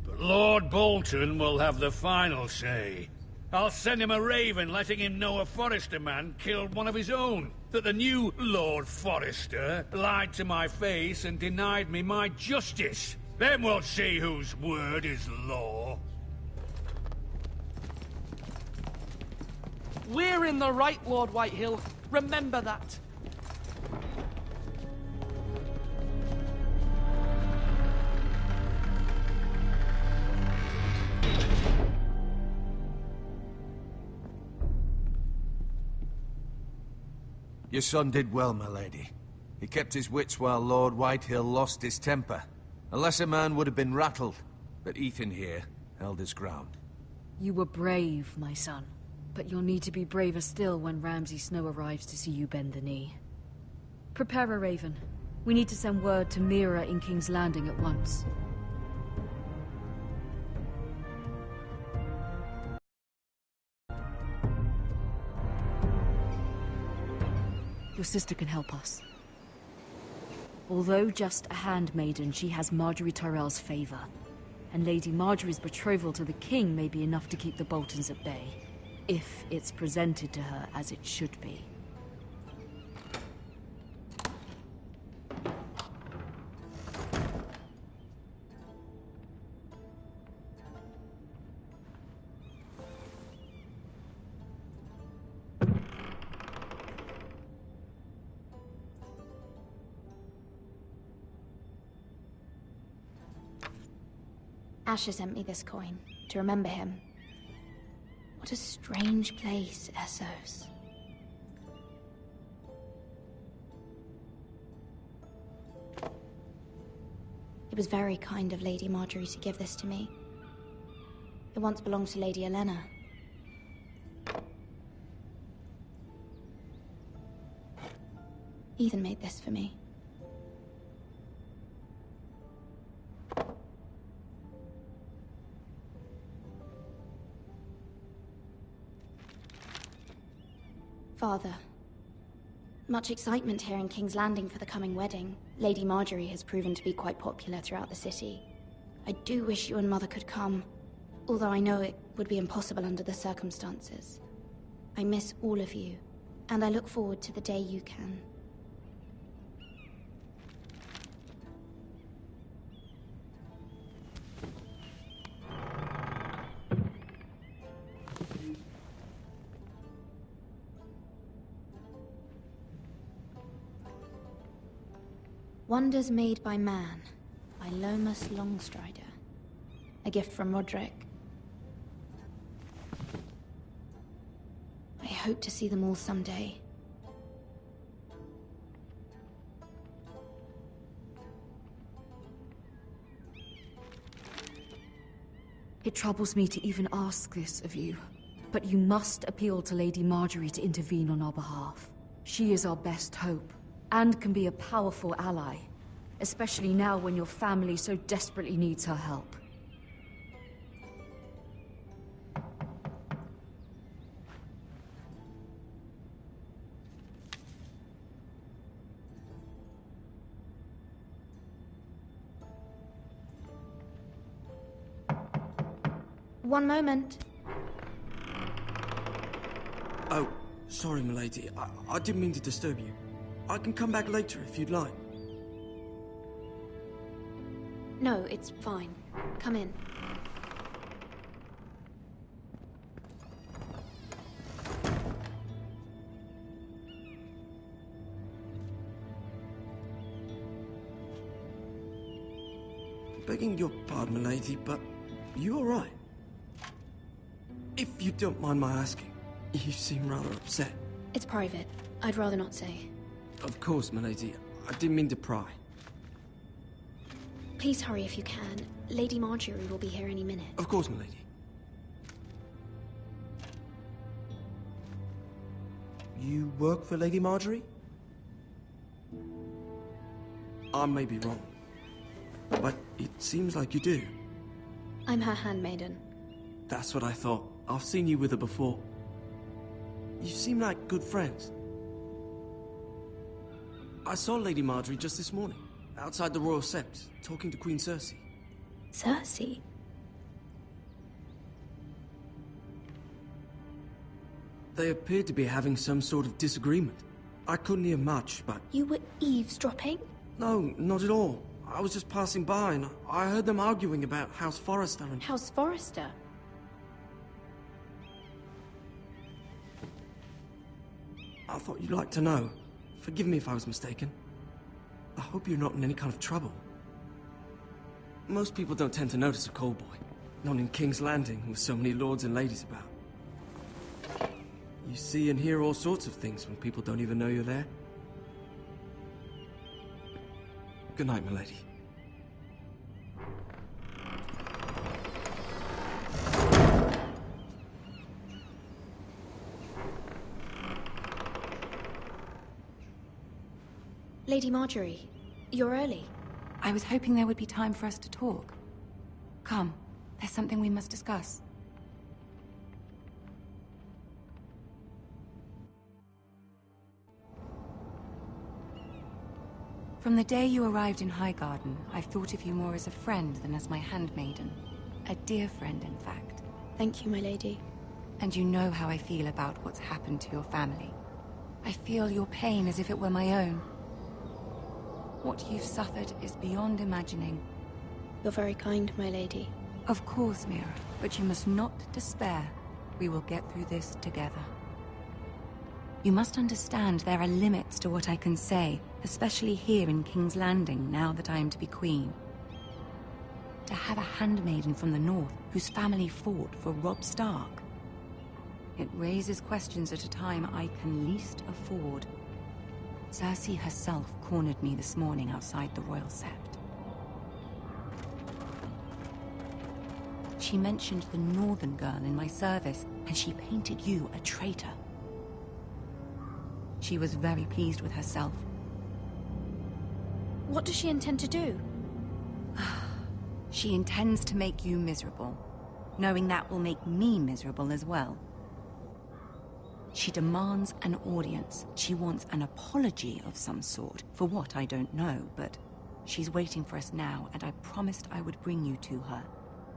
Speaker 2: but Lord Bolton will have the final say. I'll send him a raven letting him know a Forrester man killed one of his own. That the new Lord Forrester lied to my face and denied me my justice. Then we'll see whose word is law.
Speaker 13: We're in the right, Lord Whitehill. Remember that.
Speaker 6: Your son did well, my lady. He kept his wits while Lord Whitehill lost his temper. A lesser man would have been rattled, but Ethan here held his ground.
Speaker 10: You were brave, my son. But you'll need to be braver still when Ramsay Snow arrives to see you bend the knee. Prepare a raven. We need to send word to Mira in King's Landing at once. Your sister can help us. Although just a handmaiden, she has Marjorie Tyrell's favor. And Lady Marjorie's betrothal to the king may be enough to keep the Boltons at bay. If it's presented to her as it should be.
Speaker 11: Asher sent me this coin to remember him. What a strange place, Essos. It was very kind of Lady Marjorie to give this to me. It once belonged to Lady Olenna. Ethan made this for me. Father, much excitement here in King's Landing for the coming wedding. Lady Marjorie has proven to be quite popular throughout the city. I do wish you and Mother could come, although I know it would be impossible under the circumstances. I miss all of you, and I look forward to the day you can. Wonders Made by Man, by Lomas Longstrider. A gift from Roderick. I hope to see them all someday.
Speaker 10: It troubles me to even ask this of you, but you must appeal to Lady Marjorie to intervene on our behalf. She is our best hope, and can be a powerful ally, especially now when your family so desperately needs her help.
Speaker 11: One moment.
Speaker 4: Oh, sorry, milady. I didn't mean to disturb you. I can come back later if you'd like.
Speaker 11: No, it's fine. Come in.
Speaker 14: Begging your pardon, milady, but you all right? If you don't mind my asking, you seem rather upset.
Speaker 11: It's private. I'd rather not say.
Speaker 14: Of course, milady. I didn't mean to pry.
Speaker 11: Please hurry if you can. Lady Marjorie will be here any minute.
Speaker 14: Of course, milady. You work for Lady Marjorie? I may be wrong, but it seems like you do.
Speaker 11: I'm her handmaiden.
Speaker 14: That's what I thought. I've seen you with her before. You seem like good friends. I saw Lady Marjorie just this morning, outside the Royal Sept, talking to Queen Cersei.
Speaker 11: Cersei?
Speaker 14: They appeared to be having some sort of disagreement. I couldn't hear much, but...
Speaker 11: You were eavesdropping?
Speaker 14: No, not at all. I was just passing by and I heard them arguing about House Forrester and...
Speaker 11: House Forrester?
Speaker 14: I thought you'd like to know. Forgive me if I was mistaken. I hope you're not in any kind of trouble. Most people don't tend to notice a call boy. Not in King's Landing, with so many lords and ladies about. You see and hear all sorts of things when people don't even know you're there. Good night, milady.
Speaker 11: Lady Marjorie, you're early.
Speaker 15: I was hoping there would be time for us to talk. Come, there's something we must discuss. From the day you arrived in Highgarden, I've thought of you more as a friend than as my handmaiden. A dear friend, in fact.
Speaker 11: Thank you, my lady.
Speaker 15: And you know how I feel about what's happened to your family. I feel your pain as if it were my own. What you've suffered is beyond imagining.
Speaker 11: You're very kind, my lady.
Speaker 15: Of course, Mira, but you must not despair. We will get through this together. You must understand there are limits to what I can say, especially here in King's Landing, now that I am to be queen. To have a handmaiden from the north whose family fought for Robb Stark. It raises questions at a time I can least afford. Cersei herself cornered me this morning outside the Royal Sept. She mentioned the northern girl in my service, and she painted you a traitor. She was very pleased with herself.
Speaker 11: What does she intend to do?
Speaker 15: She intends to make you miserable, knowing that will make me miserable as well. She demands an audience. She wants an apology of some sort, for what I don't know, but she's waiting for us now, and I promised I would bring you to her.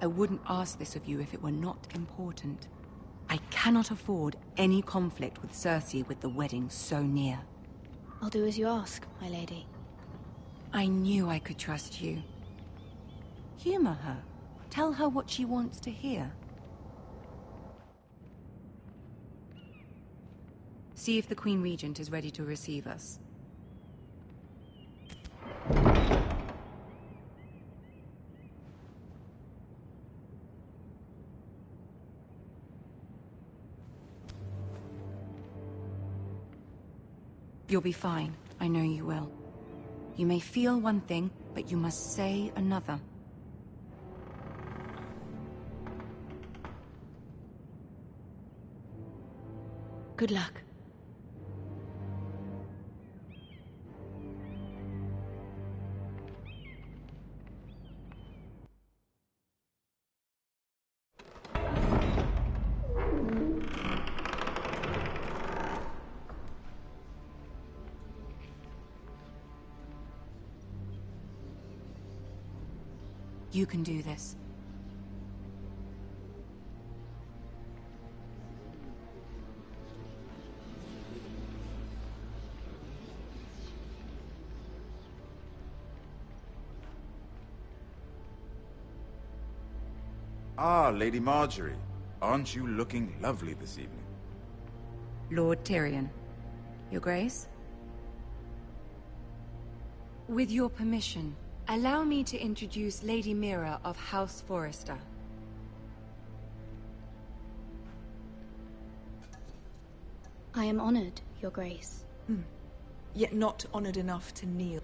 Speaker 15: I wouldn't ask this of you if it were not important. I cannot afford any conflict with Cersei with the wedding so near.
Speaker 11: I'll do as you ask, my lady.
Speaker 15: I knew I could trust you. Humor her. Tell her what she wants to hear. See if the Queen Regent is ready to receive us. You'll be fine. I know you will. You may feel one thing, but you must say another.
Speaker 11: Good luck.
Speaker 15: You can do this.
Speaker 16: Ah, Lady Marjorie. Aren't you looking lovely this evening?
Speaker 15: Lord Tyrion. Your Grace? With your permission, Allow me to introduce Lady Mira of House Forrester.
Speaker 11: I am honored, Your Grace.
Speaker 17: Yet not honored enough to kneel.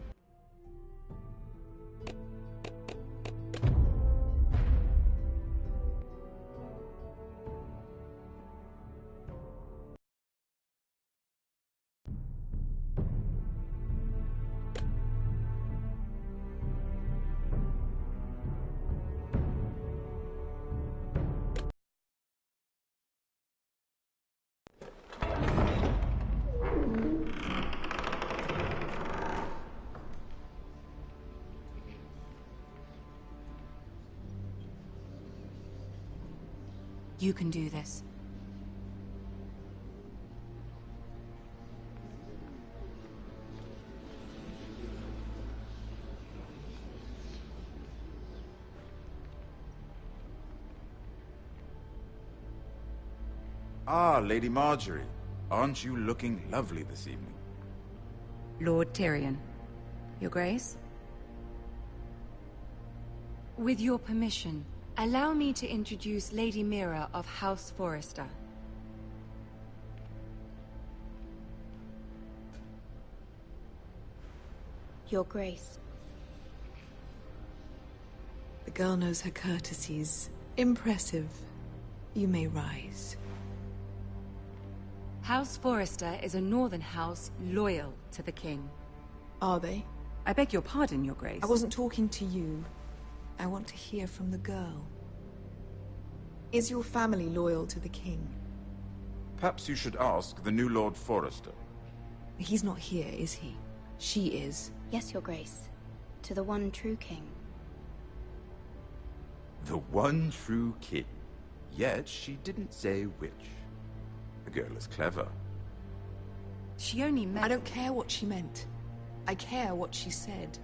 Speaker 15: You can do this.
Speaker 16: Ah, Lady Marjorie. Aren't you looking lovely this evening?
Speaker 15: Lord Tyrion. Your Grace? With your permission, allow me to introduce Lady Mira of House Forrester.
Speaker 11: Your Grace.
Speaker 17: The girl knows her courtesies. Impressive. You may rise.
Speaker 15: House Forrester is a northern house loyal to the king.
Speaker 17: Are they?
Speaker 15: I beg your pardon, Your Grace.
Speaker 17: I wasn't talking to you. I want to hear from the girl. Is your family loyal to the king?
Speaker 16: Perhaps you should ask the new Lord Forrester.
Speaker 17: He's not here, is he? She is.
Speaker 11: Yes, Your Grace. To the one true king.
Speaker 16: The one true king. Yet she didn't say which. The girl is clever.
Speaker 15: She only meant...
Speaker 17: I don't care what she meant. I care what she said.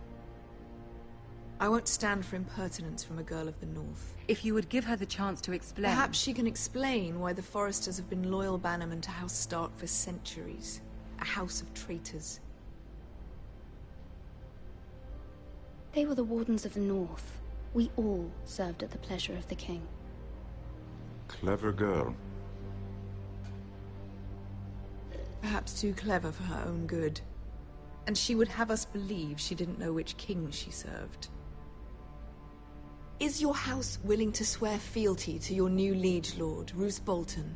Speaker 17: I won't stand for impertinence from a girl of the North.
Speaker 15: If you would give her the chance to explain...
Speaker 17: Perhaps she can explain why the Forresters have been loyal bannermen to House Stark for centuries. A house of traitors.
Speaker 11: They were the Wardens of the North. We all served at the pleasure of the king.
Speaker 16: Clever girl.
Speaker 17: Perhaps too clever for her own good. And she would have us believe she didn't know which king she served. Is your house willing to swear fealty to your new liege lord, Roose Bolton?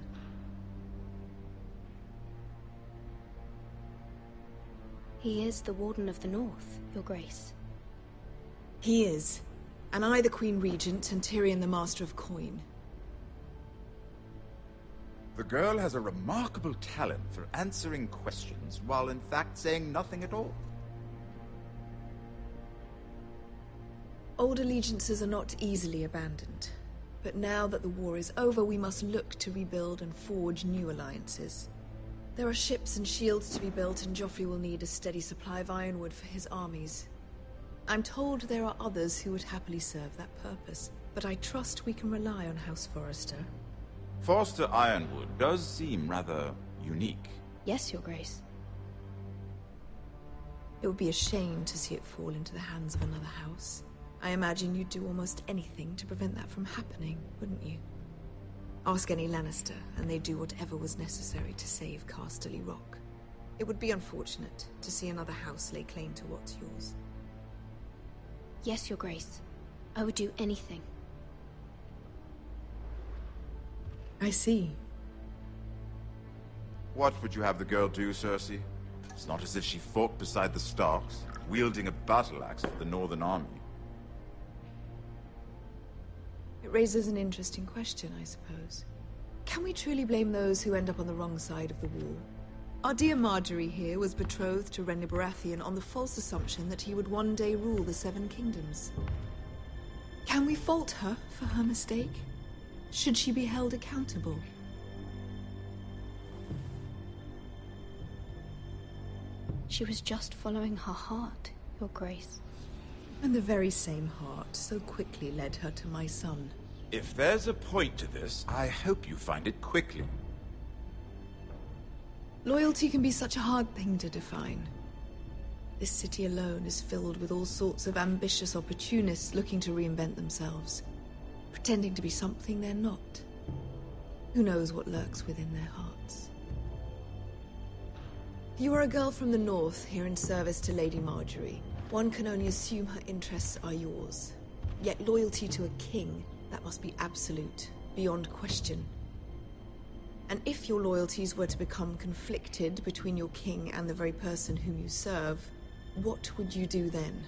Speaker 11: He is the Warden of the North, Your Grace.
Speaker 17: He is. And I the Queen Regent and Tyrion the Master of Coin.
Speaker 16: The girl has a remarkable talent for answering questions while in fact saying nothing at all.
Speaker 17: Old allegiances are not easily abandoned. But now that the war is over, we must look to rebuild and forge new alliances. There are ships and shields to be built, and Joffrey will need a steady supply of ironwood for his armies. I'm told there are others who would happily serve that purpose, but I trust we can rely on House Forrester.
Speaker 16: Forster Ironwood does seem rather unique.
Speaker 11: Yes, Your Grace.
Speaker 17: It would be a shame to see it fall into the hands of another house. I imagine you'd do almost anything to prevent that from happening, wouldn't you? Ask any Lannister, and they'd do whatever was necessary to save Casterly Rock. It would be unfortunate to see another house lay claim to what's yours.
Speaker 11: Yes, Your Grace. I would do anything.
Speaker 17: I see.
Speaker 16: What would you have the girl do, Cersei? It's not as if she fought beside the Starks, wielding a battle axe for the Northern Army.
Speaker 17: It raises an interesting question, I suppose. Can we truly blame those who end up on the wrong side of the wall? Our dear Marjorie here was betrothed to Renly Baratheon on the false assumption that he would one day rule the Seven Kingdoms. Can we fault her for her mistake? Should she be held accountable?
Speaker 11: She was just following her heart, Your Grace.
Speaker 17: And the very same heart so quickly led her to my son.
Speaker 16: If there's a point to this, I hope you find it quickly.
Speaker 17: Loyalty can be such a hard thing to define. This city alone is filled with all sorts of ambitious opportunists looking to reinvent themselves, pretending to be something they're not. Who knows what lurks within their hearts? You are a girl from the north, here in service to Lady Marjorie. One can only assume her interests are yours. Yet loyalty to a king, that must be absolute, beyond question. And if your loyalties were to become conflicted between your king and the very person whom you serve, what would you do then?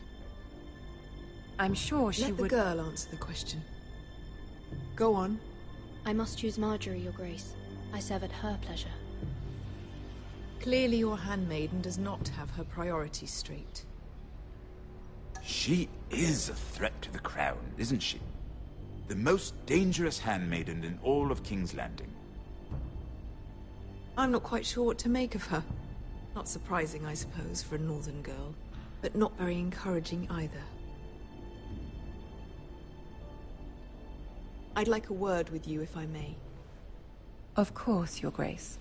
Speaker 15: I'm sure she would...
Speaker 17: Let the girl answer the question. Go on.
Speaker 11: I must choose Marjorie, Your Grace. I serve at her pleasure.
Speaker 17: Clearly your handmaiden does not have her priorities straight.
Speaker 16: She is a threat to the crown, isn't she? The most dangerous handmaiden in all of King's Landing.
Speaker 17: I'm not quite sure what to make of her. Not surprising, I suppose, for a northern girl, but not very encouraging either. I'd like a word with you, if I may.
Speaker 15: Of course, Your Grace.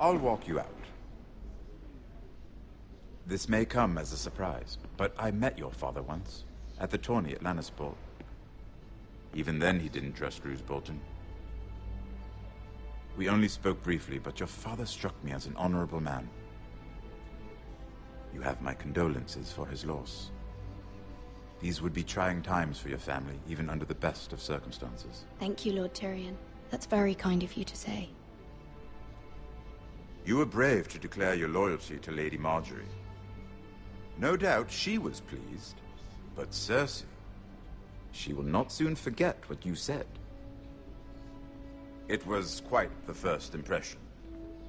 Speaker 16: I'll walk you out. This may come as a surprise, but I met your father once, at the tourney at Lannisport. Even then he didn't trust Roose Bolton. We only spoke briefly, but your father struck me as an honorable man. You have my condolences for his loss. These would be trying times for your family, even under the best of circumstances.
Speaker 11: Thank you, Lord Tyrion. That's very kind of you to say.
Speaker 16: You were brave to declare your loyalty to Lady Marjorie. No doubt she was pleased, but Cersei, she will not soon forget what you said. It was quite the first impression.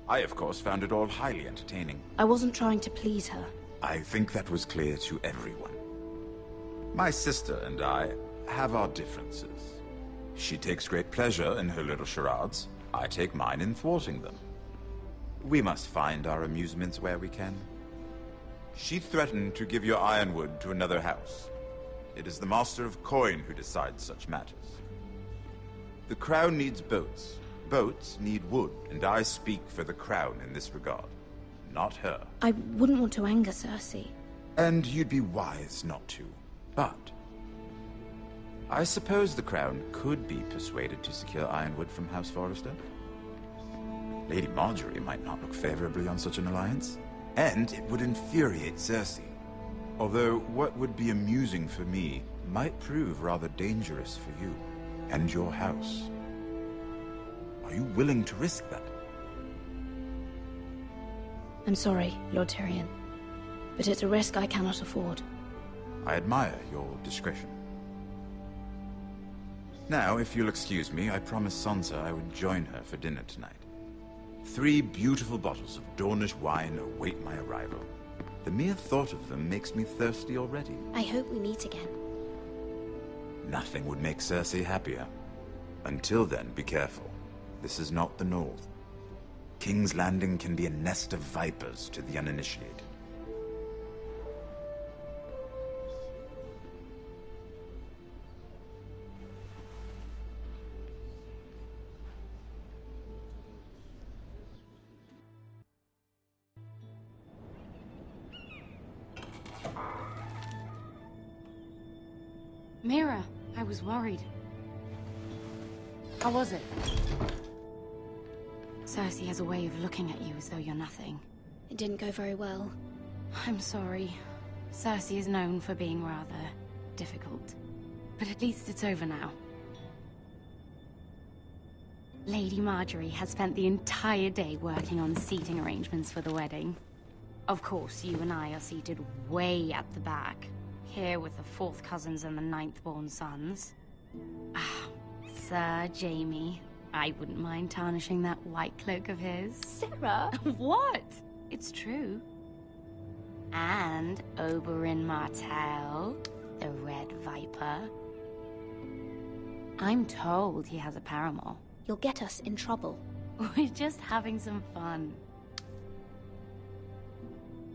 Speaker 16: I, of course, found it all highly entertaining.
Speaker 11: I wasn't trying to please her.
Speaker 16: I think that was clear to everyone. My sister and I have our differences. She takes great pleasure in her little charades. I take mine in thwarting them. We must find our amusements where we can. She threatened to give your ironwood to another house. It is the Master of Coin who decides such matters. The Crown needs boats. Boats need wood, and I speak for the Crown in this regard, not her.
Speaker 11: I wouldn't want to anger Cersei.
Speaker 16: And you'd be wise not to. But I suppose the Crown could be persuaded to secure ironwood from House Forrester. Lady Marjorie might not look favorably on such an alliance, and it would infuriate Cersei. Although what would be amusing for me might prove rather dangerous for you and your house. Are you willing to risk that?
Speaker 11: I'm sorry, Lord Tyrion, but it's a risk I cannot afford.
Speaker 16: I admire your discretion. Now, if you'll excuse me, I promised Sansa I would join her for dinner tonight. 3 beautiful bottles of Dornish wine await my arrival. The mere thought of them makes me thirsty already.
Speaker 11: I hope we meet again.
Speaker 16: Nothing would make Cersei happier. Until then, be careful. This is not the North. King's Landing can be a nest of vipers to the uninitiated.
Speaker 15: Mira, I was worried. How was it? Cersei has a way of looking at you as though you're nothing.
Speaker 11: It didn't go very well.
Speaker 15: I'm sorry. Cersei is known for being rather difficult. But at least it's over now. Lady Marjorie has spent the entire day working on seating arrangements for the wedding. Of course, you and I are seated way at the back. Here with the 4th cousins and the 9th-born sons. Ah, Sir Jaime. I wouldn't mind tarnishing that white cloak of his.
Speaker 11: Sarah!
Speaker 15: What? It's true. And Oberyn Martell, the Red Viper. I'm told he has a paramour.
Speaker 11: You'll get us in trouble.
Speaker 15: We're just having some fun.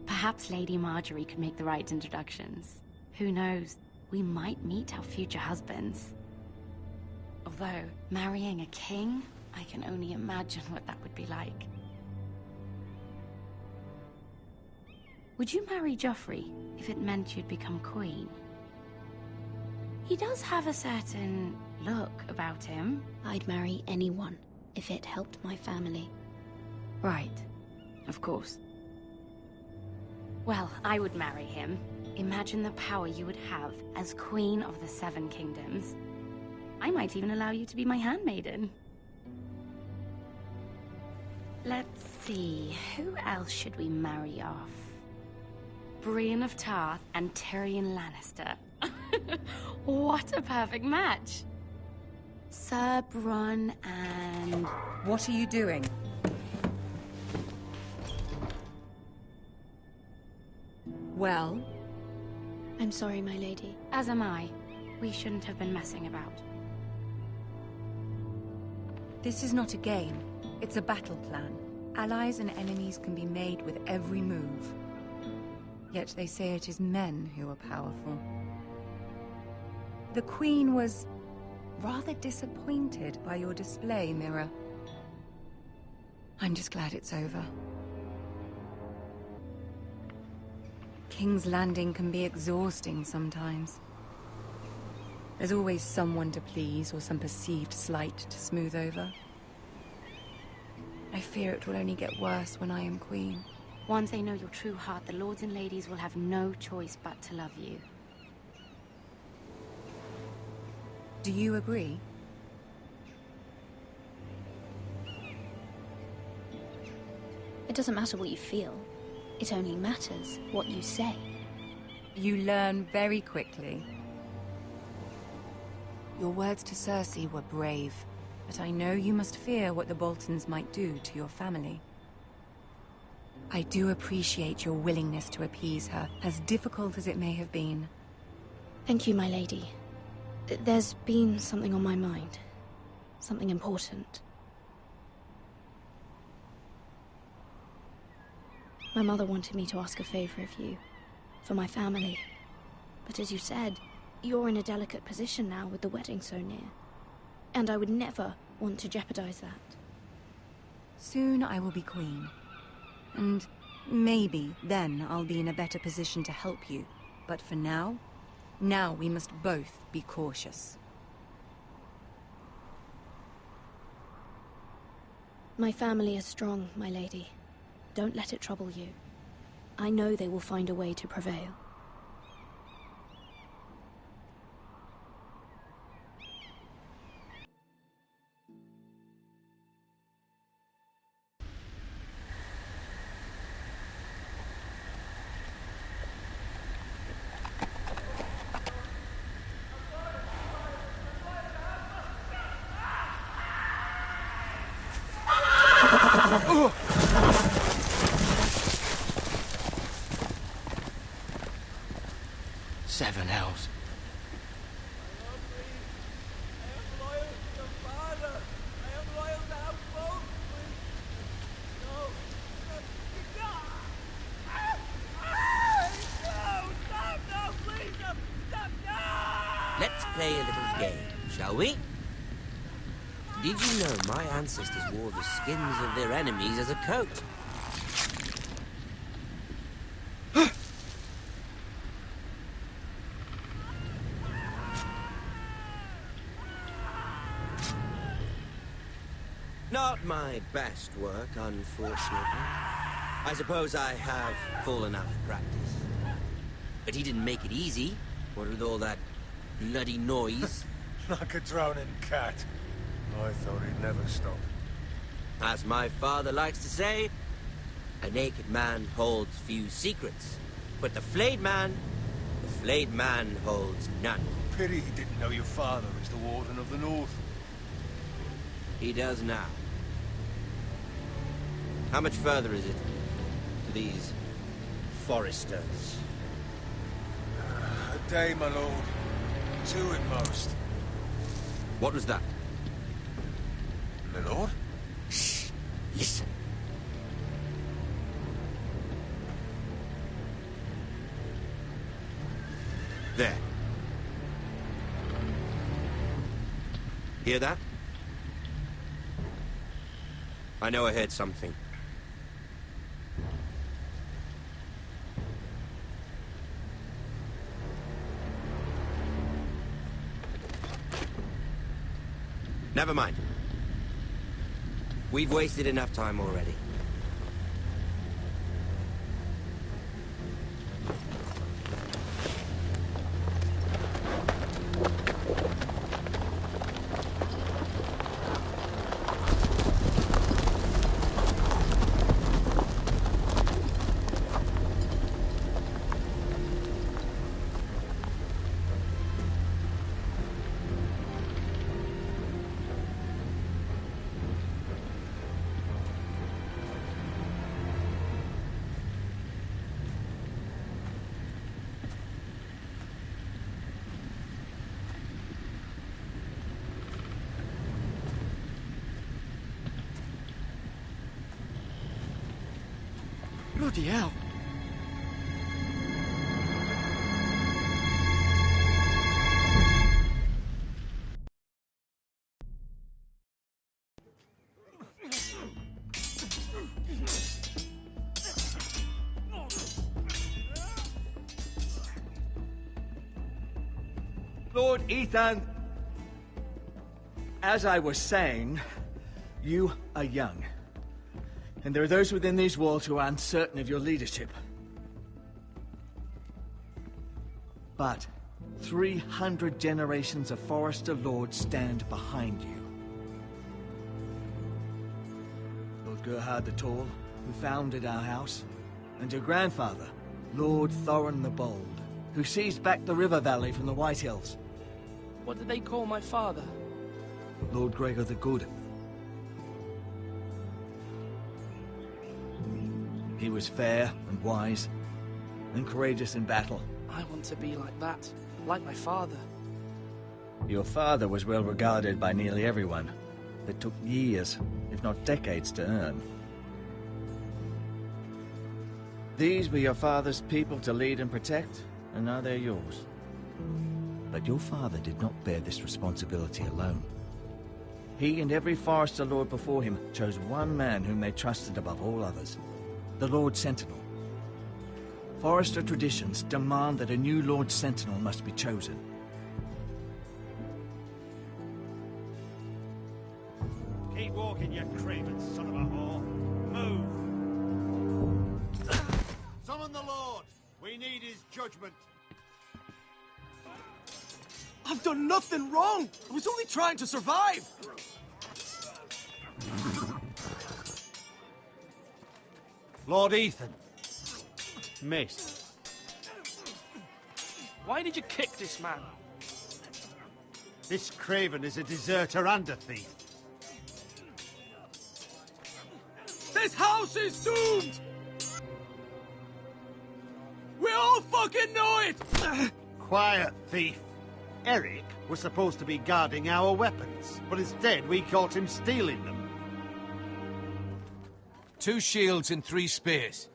Speaker 15: Perhaps Lady Marjorie could make the right introductions. Who knows? We might meet our future husbands. Although, marrying a king, I can only imagine what that would be like. Would you marry Joffrey if it meant you'd become queen? He does have a certain look about him.
Speaker 10: I'd marry anyone if it helped my family.
Speaker 15: Right. Of course. Well, I would marry him. Imagine the power you would have as Queen of the Seven Kingdoms. I might even allow you to be my handmaiden. Let's see, who else should we marry off? Brienne of Tarth and Tyrion Lannister. What a perfect match! Sir Bronn and... What are you doing? Well?
Speaker 10: I'm sorry, my lady.
Speaker 15: As am I. We shouldn't have been messing about. This is not a game. It's a battle plan. Allies and enemies can be made with every move. Yet they say it is men who are powerful. The Queen was rather disappointed by your display, Mira. I'm just glad it's over. King's Landing can be exhausting sometimes. There's always someone to please or some perceived slight to smooth over. I fear it will only get worse when I am queen. Once they know your true heart, the lords and ladies will have no choice but to love you. Do you agree?
Speaker 10: It doesn't matter what you feel. It only matters what you say.
Speaker 15: You learn very quickly. Your words to Cersei were brave, but I know you must fear what the Boltons might do to your family. I do appreciate your willingness to appease her, as difficult as it may have been.
Speaker 10: Thank you, my lady. There's been something on my mind. Something important. My mother wanted me to ask a favor of you, for my family. But as you said, you're in a delicate position now with the wedding so near. And I would never want to jeopardize that.
Speaker 15: Soon I will be queen. And maybe then I'll be in a better position to help you. But for now we must both be cautious.
Speaker 10: My family is strong, my lady. Don't let it trouble you. I know they will find a way to prevail.
Speaker 4: Seven hells.
Speaker 18: Let's play a little game, shall we? Did you know my ancestors wore the skins of their enemies as a coat? Not my best work, unfortunately. I suppose I have fallen out of practice. But he didn't make it easy, what with all that bloody noise.
Speaker 6: Like a drowning cat. I thought he'd never stop.
Speaker 18: As my father likes to say, a naked man holds few secrets. But the flayed man holds none.
Speaker 6: Pity he didn't know your father is the Warden of the North.
Speaker 18: He does now. How much further is it to these Foresters?
Speaker 6: A day, my lord. 2 at most.
Speaker 18: What was that?
Speaker 6: My lord?
Speaker 18: Shh! Listen. There. Hear that? I know I heard something. Never mind. We've wasted enough time already.
Speaker 14: Bloody hell.
Speaker 9: Lord Ethan, as I was saying, you are young. And there are those within these walls who are uncertain of your leadership. But 300 generations of Forrester Lords stand behind you. Lord Gerhard the Tall, who founded our house, and your grandfather, Lord Thorin the Bold, who seized back the river valley from the White Hills.
Speaker 13: What did they call my father?
Speaker 9: Lord Gregor the Good. He was fair and wise, and courageous in battle.
Speaker 13: I want to be like that, like my father.
Speaker 9: Your father was well regarded by nearly everyone. It took years, if not decades, to earn. These were your father's people to lead and protect, and now they're yours. But your father did not bear this responsibility alone. He and every Forrester Lord before him chose one man whom they trusted above all others. The Lord Sentinel. Forrester traditions demand that a new Lord Sentinel must be chosen.
Speaker 8: Keep walking, you craven son of a whore. Move! Summon the Lord! We need his judgment.
Speaker 14: I've done nothing wrong! I was only trying to survive!
Speaker 8: Lord Ethan. Miss.
Speaker 13: Why did you kick this man?
Speaker 8: This craven is a deserter and a thief.
Speaker 14: This house is doomed! We all fucking know it!
Speaker 8: Quiet, thief. Eric was supposed to be guarding our weapons, but instead we caught him stealing them.
Speaker 6: 2 shields and 3 spears.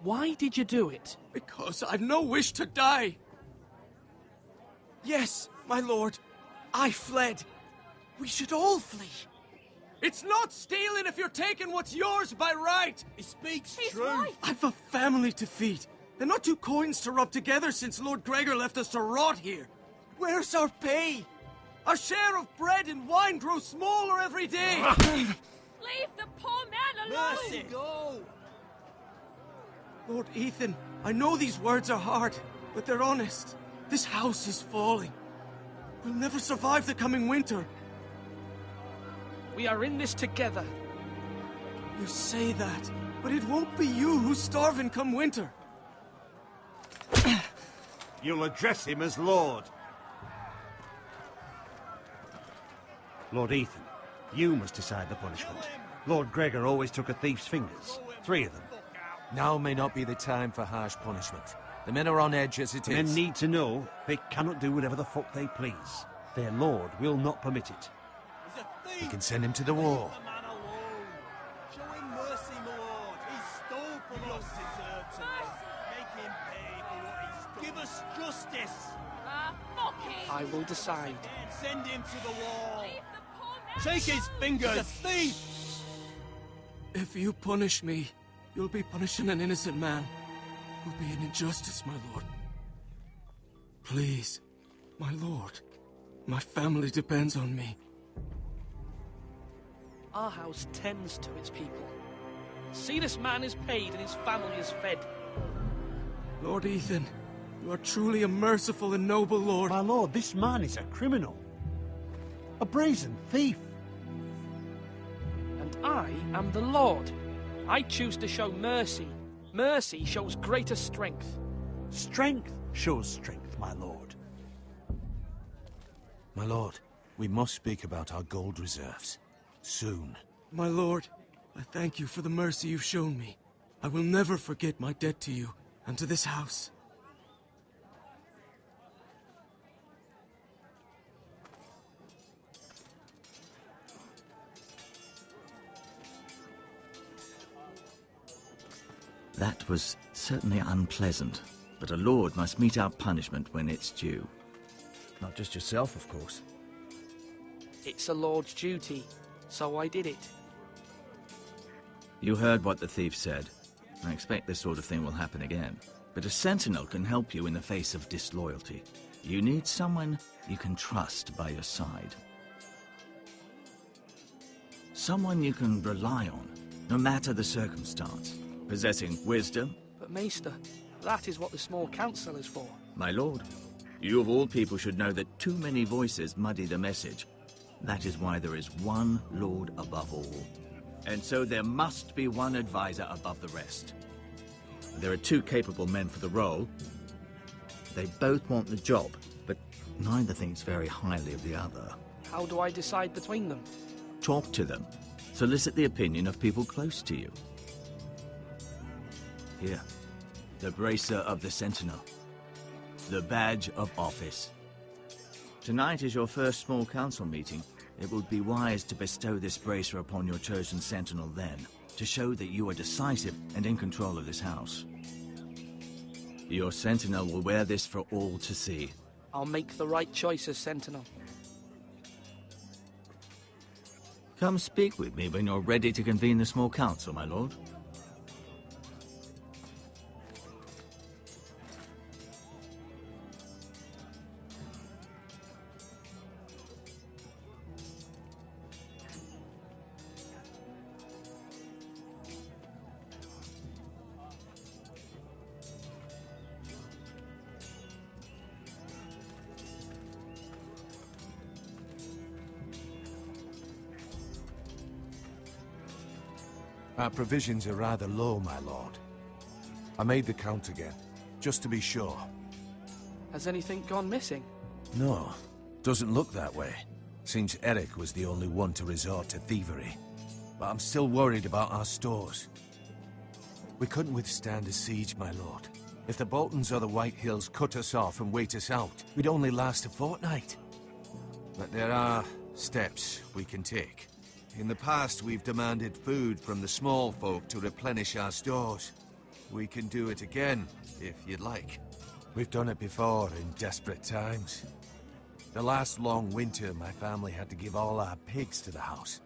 Speaker 13: Why did you do it?
Speaker 14: Because I've no wish to die. Yes, my lord. I fled. We should all flee. It's not stealing if you're taking what's yours by right.
Speaker 8: He speaks
Speaker 14: He's
Speaker 8: true.
Speaker 14: Right. I've a family to feed, and not 2 coins to rub together since Lord Gregor left us to rot here. Where's our pay? Our share of bread and wine grows smaller every day.
Speaker 11: Leave the poor man alone!
Speaker 14: Mercy. Go! Lord Ethan, I know these words are hard, but they're honest. This house is falling. We'll never survive the coming winter.
Speaker 13: We are in this together.
Speaker 14: You say that, but it won't be you who's starving come winter.
Speaker 8: You'll address him as Lord. Lord Ethan, you must decide the punishment. Lord Gregor always took a thief's fingers. 3 of them.
Speaker 6: Now may not be the time for harsh punishment. The men are on edge as it is.
Speaker 8: Men need to know they cannot do whatever the fuck they please. Their lord will not permit it.
Speaker 6: You can send him to the war.
Speaker 14: Show him mercy, my lord. He stole from us. Make him pay for what he stole. Give us
Speaker 8: wants justice.
Speaker 11: Fuck it!
Speaker 13: I will decide.
Speaker 8: Send him to the wall. Take his fingers! He's a thief!
Speaker 14: If you punish me, you'll be punishing an innocent man. It will be an injustice, my lord. Please, my lord. My family depends on me.
Speaker 13: Our house tends to its people. See, this man is paid and his family is fed.
Speaker 14: Lord Ethan, you are truly a merciful and noble lord.
Speaker 8: My lord, this man is a criminal. A brazen thief.
Speaker 13: And I am the Lord. I choose to show mercy. Mercy shows greater strength.
Speaker 8: Strength shows strength, my lord.
Speaker 6: My lord, we must speak about our gold reserves. Soon.
Speaker 14: My lord, I thank you for the mercy you've shown me. I will never forget my debt to you and to this house.
Speaker 9: That was certainly unpleasant, but a lord must mete out punishment when it's due. Not just yourself, of course.
Speaker 13: It's a lord's duty, so I did it.
Speaker 9: You heard what the thief said. I expect this sort of thing will happen again. But a sentinel can help you in the face of disloyalty. You need someone you can trust by your side. Someone you can rely on, no matter the circumstance. Possessing wisdom.
Speaker 13: But Maester, that is what the small council is for.
Speaker 9: My lord, you of all people should know that too many voices muddy the message. That is why there is one lord above all. And so there must be one advisor above the rest. There are two capable men for the role. They both want the job, but neither thinks very highly of the other.
Speaker 13: How do I decide between them?
Speaker 9: Talk to them. Solicit the opinion of people close to you. Here, the bracer of the Sentinel. The badge of office. Tonight is your first small council meeting. It would be wise to bestow this bracer upon your chosen sentinel then, to show that you are decisive and in control of this house. Your sentinel will wear this for all to see.
Speaker 13: I'll make the right choice as sentinel.
Speaker 9: Come speak with me when you're ready to convene the small council, my lord.
Speaker 6: Our provisions are rather low, my lord. I made the count again, just to be sure.
Speaker 13: Has anything gone missing?
Speaker 6: No, doesn't look that way. Seems Eric was the only one to resort to thievery. But I'm still worried about our stores. We couldn't withstand a siege, my lord. If the Boltons or the White Hills cut us off and wait us out, we'd only last a fortnight. But there are steps we can take. In the past, we've demanded food from the small folk to replenish our stores. We can do it again, if you'd like. We've done it before in desperate times. The last long winter, my family had to give all our pigs to the house.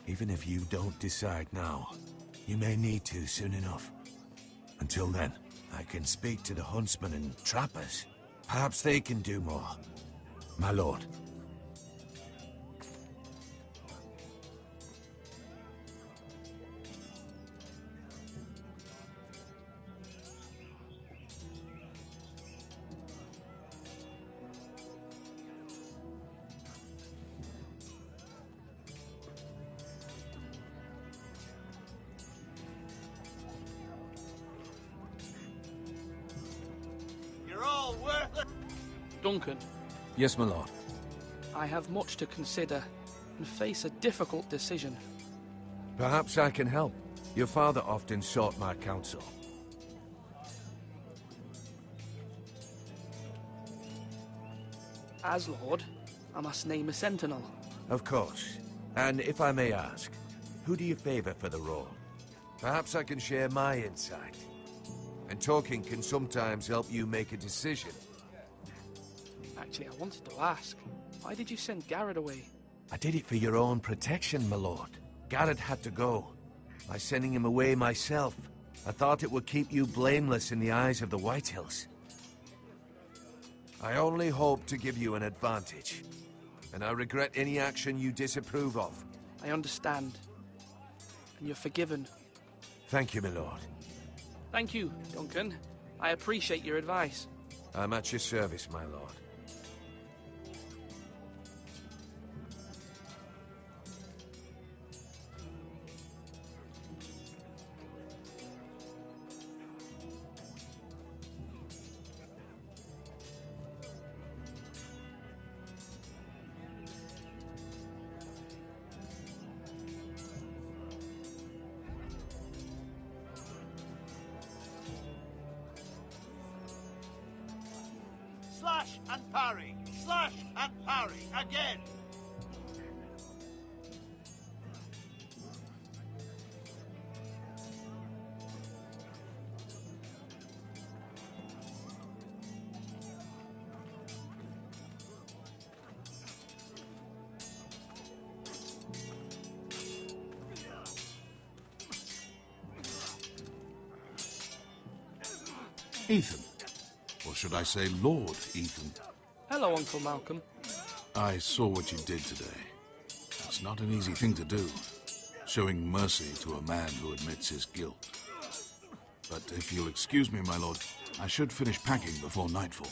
Speaker 6: Even if you don't decide now, you may need to soon enough. Until then, I can speak to the huntsmen and trappers. Perhaps they can do more. My lord.
Speaker 13: Duncan.
Speaker 6: Yes, my lord.
Speaker 13: I have much to consider and face a difficult decision.
Speaker 6: Perhaps I can help. Your father often sought my counsel.
Speaker 13: As Lord, I must name a sentinel.
Speaker 6: Of course. And if I may ask, who do you favor for the role? Perhaps I can share my insight. And and talking can sometimes help you make a decision.
Speaker 13: Actually, I wanted to ask, why did you send Garrett away?
Speaker 6: I did it for your own protection, my lord. Garrett had to go. By sending him away myself, I thought it would keep you blameless in the eyes of the Whitehills. I only hope to give you an advantage, and I regret any action you disapprove of.
Speaker 13: I understand. And you're forgiven.
Speaker 6: Thank you, my lord.
Speaker 13: Thank you, Duncan. I appreciate your advice.
Speaker 6: I'm at your service, my lord.
Speaker 5: Slash and parry! Slash and parry! Again!
Speaker 19: Ethan. Or should I say Lord Ethan?
Speaker 13: Hello, Uncle Malcolm.
Speaker 19: I saw what you did today. It's not an easy thing to do, showing mercy to a man who admits his guilt. But if you'll excuse me, my lord, I should finish packing before nightfall.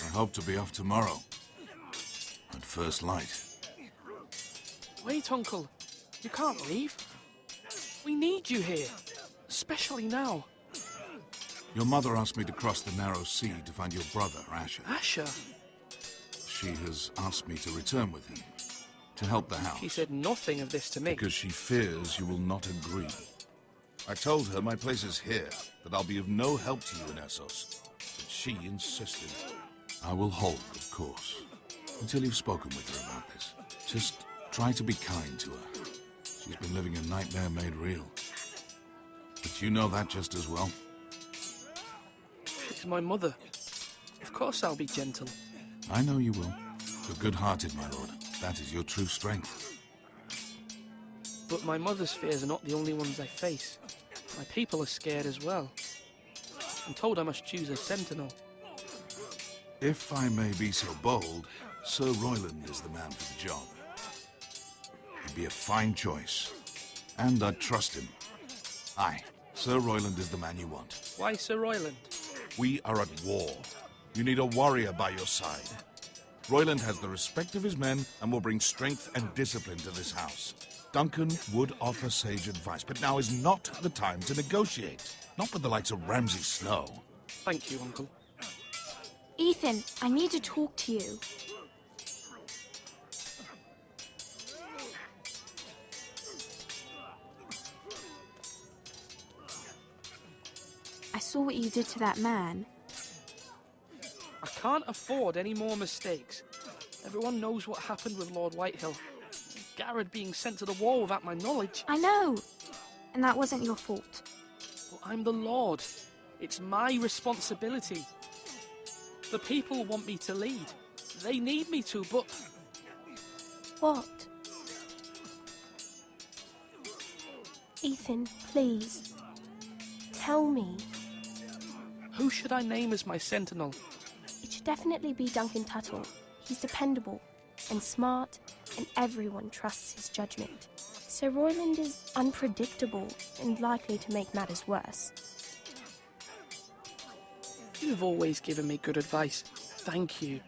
Speaker 19: I hope to be off tomorrow, at first light.
Speaker 13: Wait, Uncle. You can't leave. We need you here, especially now.
Speaker 19: Your mother asked me to cross the narrow sea to find your brother, Asher.
Speaker 13: Asher?
Speaker 19: She has asked me to return with him, to help the house.
Speaker 13: She said nothing of this to me.
Speaker 19: Because she fears you will not agree.
Speaker 5: I told her my place is here, that I'll be of no help to you in Essos. But she insisted.
Speaker 19: I will hold, of course, until you've spoken with her about this. Just try to be kind to her. She's been living a nightmare made real. But you know that just as well.
Speaker 13: She's my mother. Of course I'll be gentle.
Speaker 19: I know you will. You're good-hearted, my lord. That is your true strength.
Speaker 13: But my mother's fears are not the only ones I face. My people are scared as well. I'm told I must choose a sentinel.
Speaker 19: If I may be so bold, Sir Royland is the man for the job. He'd be a fine choice. And I'd trust him. Aye, Sir Royland is the man you want.
Speaker 13: Why Sir Royland?
Speaker 5: We are at war. You need a warrior by your side. Royland has the respect of his men and will bring strength and discipline to this house. Duncan would offer sage advice, but now is not the time to negotiate. Not with the likes of Ramsay Snow.
Speaker 13: Thank you, Uncle.
Speaker 11: Ethan, I need to talk to you. I saw what you did to that man.
Speaker 13: I can't afford any more mistakes. Everyone knows what happened with Lord Whitehill. Garrett being sent to the war without my knowledge.
Speaker 11: I know. And that wasn't your fault.
Speaker 13: Well, I'm the Lord. It's my responsibility. The people want me to lead. They need me to, but...
Speaker 11: What? Ethan, please. Tell me.
Speaker 13: Who should I name as my sentinel?
Speaker 11: It should definitely be Duncan Tuttle. He's dependable and smart, and everyone trusts his judgment. Sir Royland is unpredictable and likely to make matters worse.
Speaker 13: You've always given me good advice. Thank you.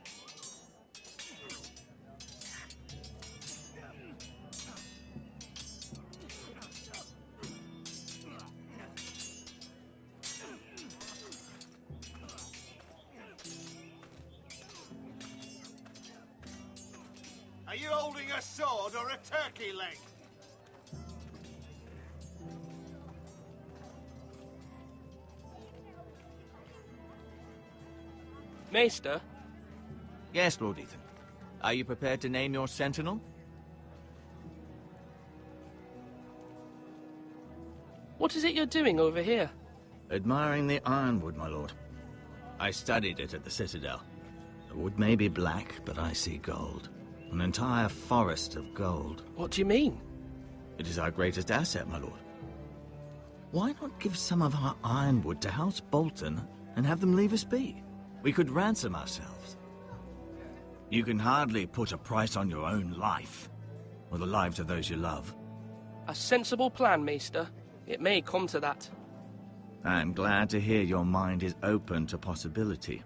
Speaker 5: Are you holding a sword or a turkey leg?
Speaker 13: Maester?
Speaker 9: Yes, Lord Ethan. Are you prepared to name your sentinel?
Speaker 13: What is it you're doing over here?
Speaker 9: Admiring the ironwood, my lord. I studied it at the Citadel. The wood may be black, but I see gold. An entire forest of gold.
Speaker 13: What do you mean?
Speaker 9: It is our greatest asset, my lord. Why not give some of our ironwood to House Bolton and have them leave us be? We could ransom ourselves. You can hardly put a price on your own life, or the lives of those you love.
Speaker 13: A sensible plan, Maester. It may come to that.
Speaker 9: I'm glad to hear your mind is open to possibility.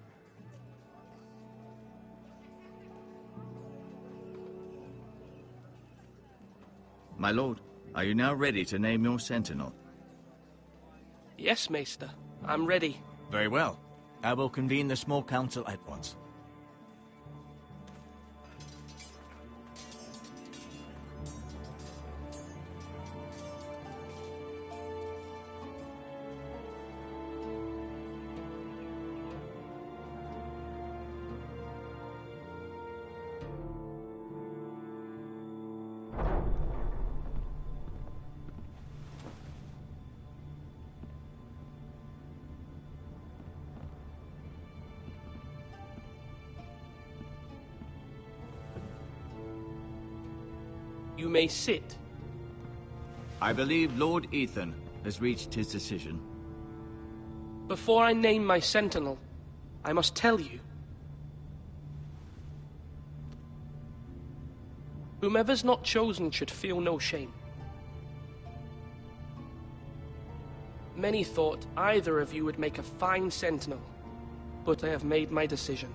Speaker 9: My lord, are you now ready to name your sentinel?
Speaker 13: Yes, Maester. I'm ready.
Speaker 9: Very well. I will convene the small council at once.
Speaker 13: You may sit.
Speaker 9: I believe Lord Ethan has reached his decision.
Speaker 13: Before I name my sentinel, I must tell you. Whomever's not chosen should feel no shame. Many thought either of you would make a fine sentinel, but I have made my decision.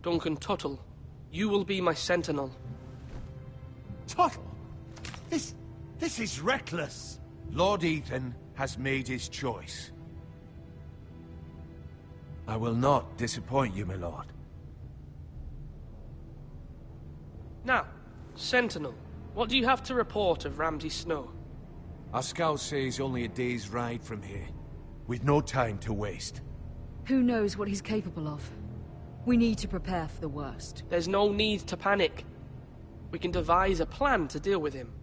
Speaker 13: Duncan Tuttle, you will be my sentinel.
Speaker 6: Tuttle? This is reckless. Lord Ethan has made his choice. I will not disappoint you, my lord.
Speaker 13: Now, sentinel, what do you have to report of Ramsay Snow?
Speaker 6: Our scouts say he's only a day's ride from here. We've no time to waste.
Speaker 10: Who knows what he's capable of? We need to prepare for the worst.
Speaker 13: There's no need to panic. We can devise a plan to deal with him.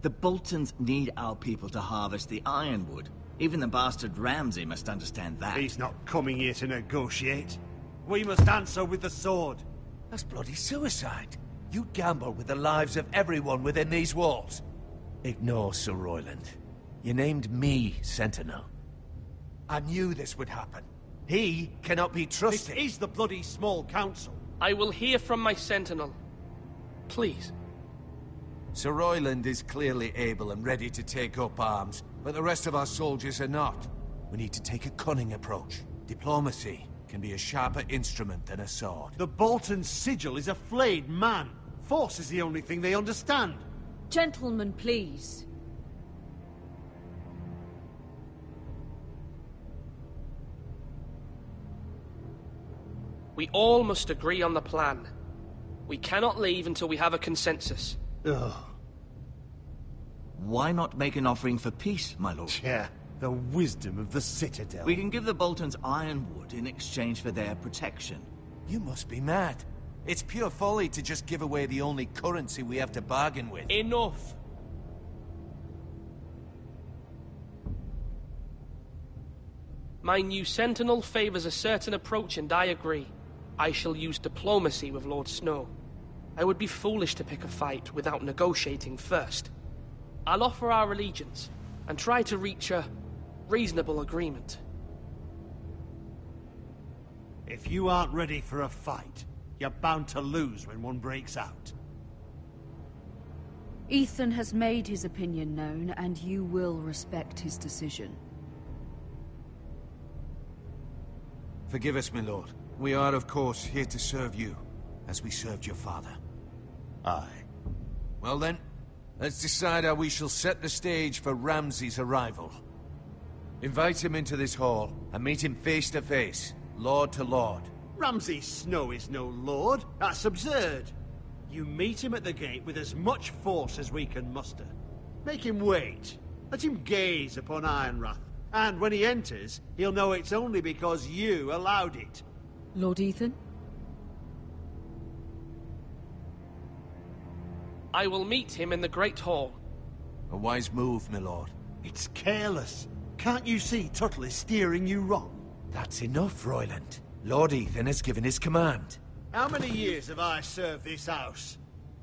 Speaker 9: The Boltons need our people to harvest the ironwood. Even the bastard Ramsay must understand that.
Speaker 8: He's not coming here to negotiate. We must answer with the sword.
Speaker 6: That's bloody suicide. You gamble with the lives of everyone within these walls. Ignore Sir Royland. You named me Sentinel. I knew this would happen. He cannot be trusted.
Speaker 8: This is the bloody small council.
Speaker 13: I will hear from my sentinel. Please.
Speaker 6: Sir Royland is clearly able and ready to take up arms, but the rest of our soldiers are not. We need to take a cunning approach. Diplomacy can be a sharper instrument than a sword.
Speaker 8: The Bolton sigil is a flayed man. Force is the only thing they understand.
Speaker 10: Gentlemen, please.
Speaker 13: We all must agree on the plan. We cannot leave until we have a consensus.
Speaker 8: Ugh.
Speaker 9: Why not make an offering for peace, my lord?
Speaker 8: Yeah, the wisdom of the Citadel.
Speaker 9: We can give the Boltons ironwood in exchange for their protection.
Speaker 6: You must be mad. It's pure folly to just give away the only currency we have to bargain with.
Speaker 13: Enough! My new sentinel favors a certain approach, and I agree. I shall use diplomacy with Lord Snow. I would be foolish to pick a fight without negotiating first. I'll offer our allegiance, and try to reach a reasonable agreement.
Speaker 8: If you aren't ready for a fight, you're bound to lose when one breaks out.
Speaker 10: Ethan has made his opinion known, and you will respect his decision.
Speaker 6: Forgive us, my lord. We are, of course, here to serve you, as we served your father.
Speaker 8: Aye.
Speaker 6: Well then, let's decide how we shall set the stage for Ramsay's arrival. Invite him into this hall, and meet him face to face, lord to lord.
Speaker 8: Ramsay Snow is no lord. That's absurd. You meet him at the gate with as much force as we can muster. Make him wait. Let him gaze upon Ironrath. And when he enters, he'll know it's only because you allowed it.
Speaker 10: Lord Ethan?
Speaker 13: I will meet him in the Great Hall.
Speaker 6: A wise move, my lord.
Speaker 8: It's careless. Can't you see Tuttle is steering you wrong?
Speaker 6: That's enough, Royland. Lord Ethan has given his command.
Speaker 8: How many years have I served this house?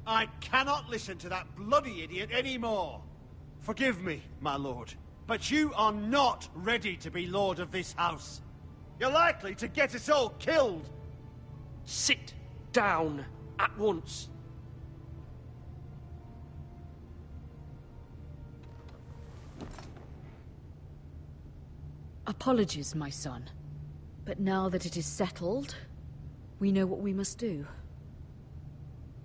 Speaker 8: I cannot listen to that bloody idiot anymore. Forgive me, my lord, but you are not ready to be lord of this house. You're likely to get us all killed.
Speaker 13: Sit down at once.
Speaker 10: Apologies, my son. But now that it is settled, we know what we must do.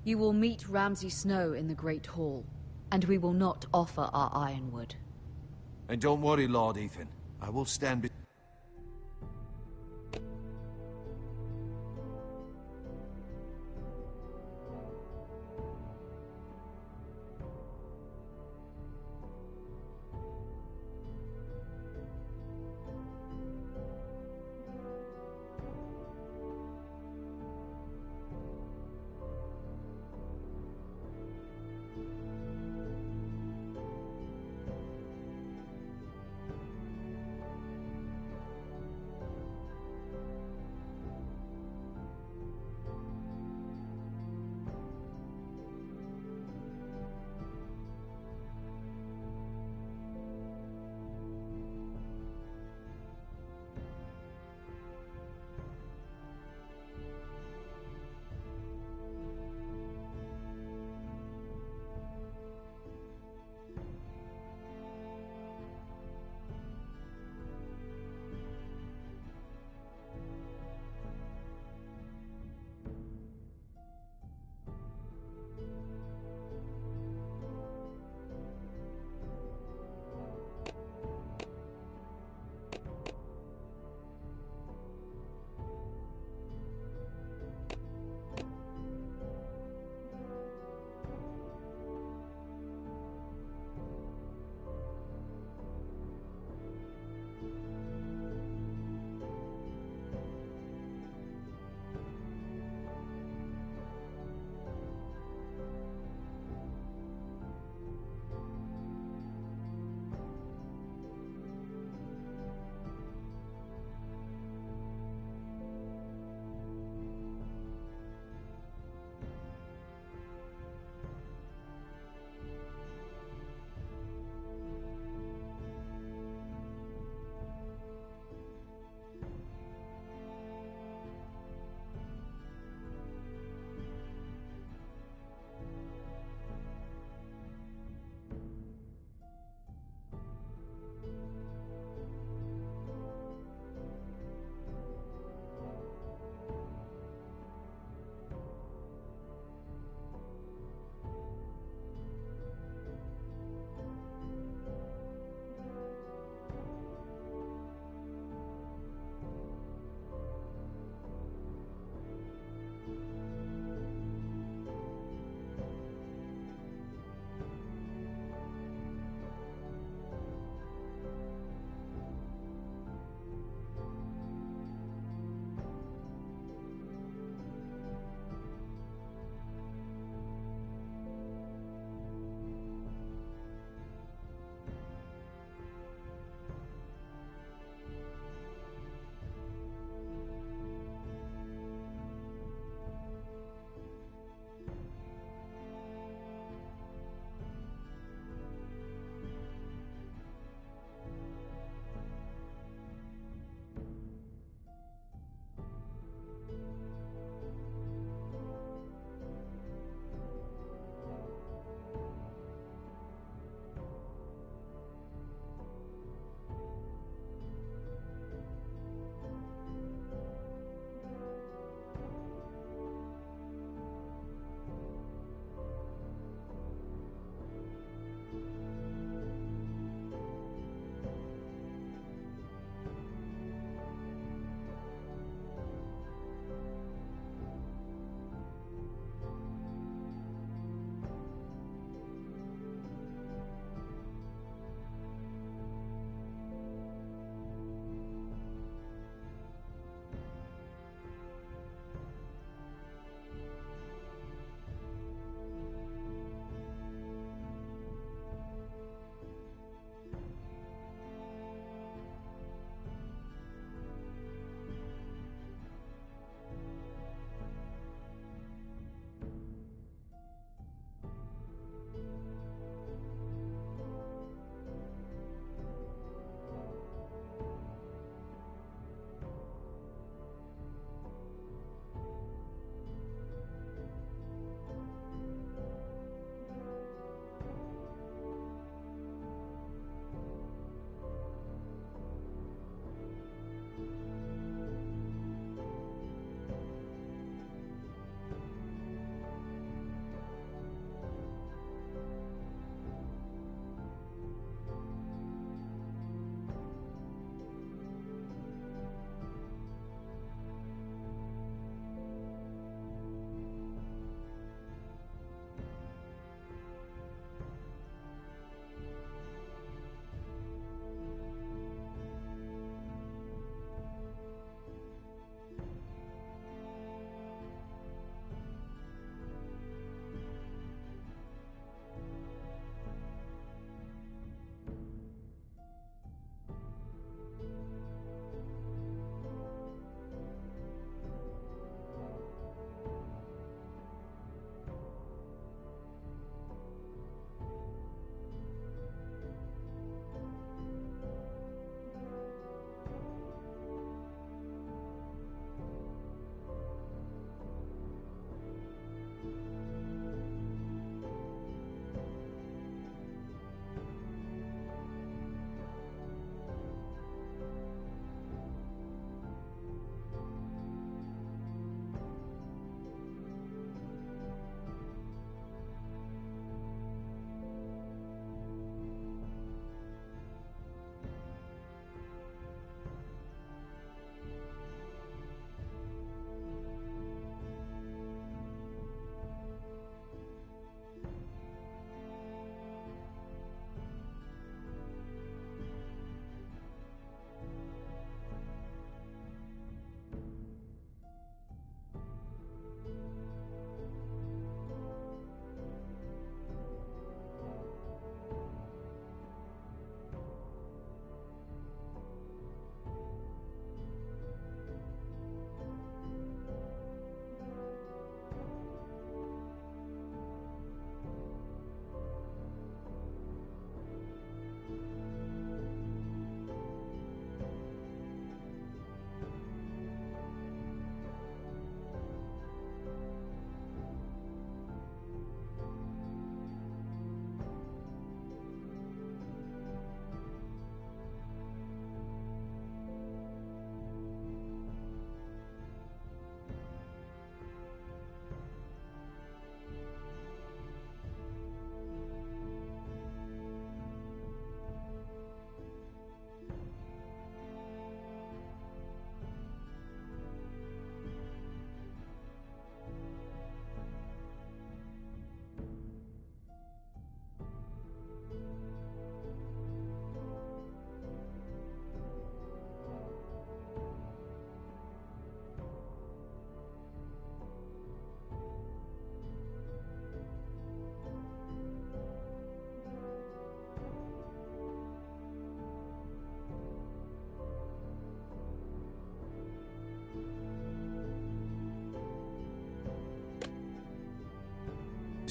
Speaker 10: You will meet Ramsay Snow in the Great Hall, and we will not offer our ironwood.
Speaker 6: And don't worry, Lord Ethan. I will stand beside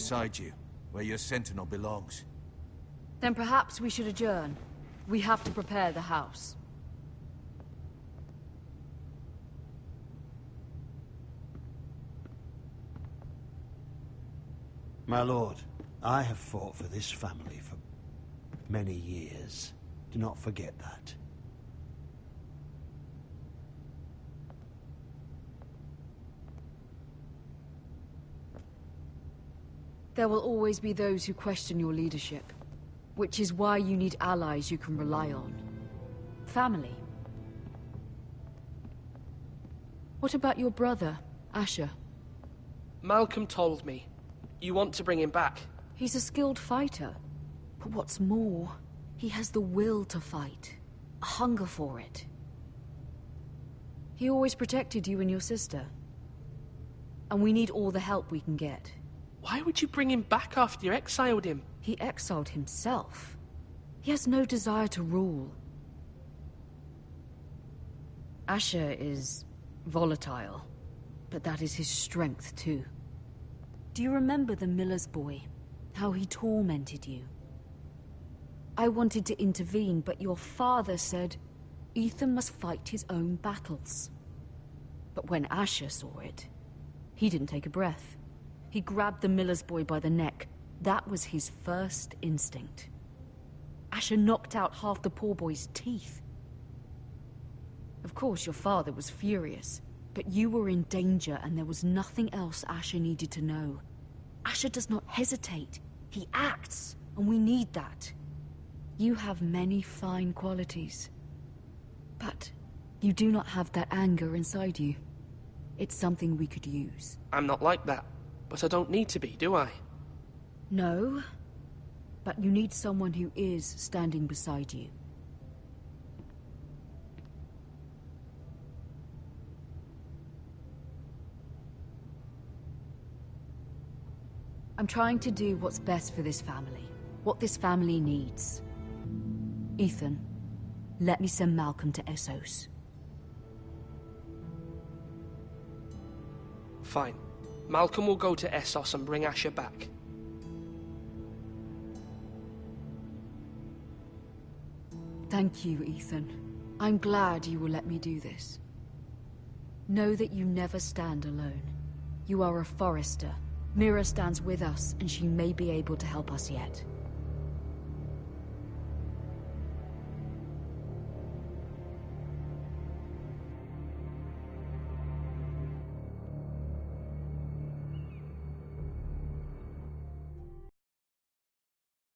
Speaker 6: beside you, where your sentinel belongs.
Speaker 10: Then perhaps we should adjourn. We have to prepare the house.
Speaker 8: My lord, I have fought for this family for many years. Do not forget that.
Speaker 10: There will always be those who question your leadership, which is why you need allies you can rely on. Family. What about your brother, Asher?
Speaker 13: Malcolm told me. You want to bring him back?
Speaker 10: He's a skilled fighter. But what's more, he has the will to fight. A hunger for it. He always protected you and your sister. And we need all the help we can get.
Speaker 13: Why would you bring him back after you exiled him?
Speaker 10: He exiled himself. He has no desire to rule. Asher is volatile, but that is his strength too. Do you remember the miller's boy? How he tormented you? I wanted to intervene, but your father said Ethan must fight his own battles. But when Asher saw it, he didn't take a breath. He grabbed the miller's boy by the neck. That was his first instinct. Asher knocked out half the poor boy's teeth. Of course, your father was furious, but you were in danger and there was nothing else Asher needed to know. Asher does not hesitate. He acts, and we need that. You have many fine qualities, but you do not have that anger inside you. It's something we could use.
Speaker 13: I'm not like that, but I don't need to be, do I?
Speaker 10: No, but you need someone who is standing beside you. I'm trying to do what's best for this family, what this family needs. Ethan, let me send Malcolm to Essos.
Speaker 13: Fine. Malcolm will go to Essos and bring Asher back.
Speaker 10: Thank you, Ethan. I'm glad you will let me do this. Know that you never stand alone. You are a Forrester. Mira stands with us, and she may be able to help us yet.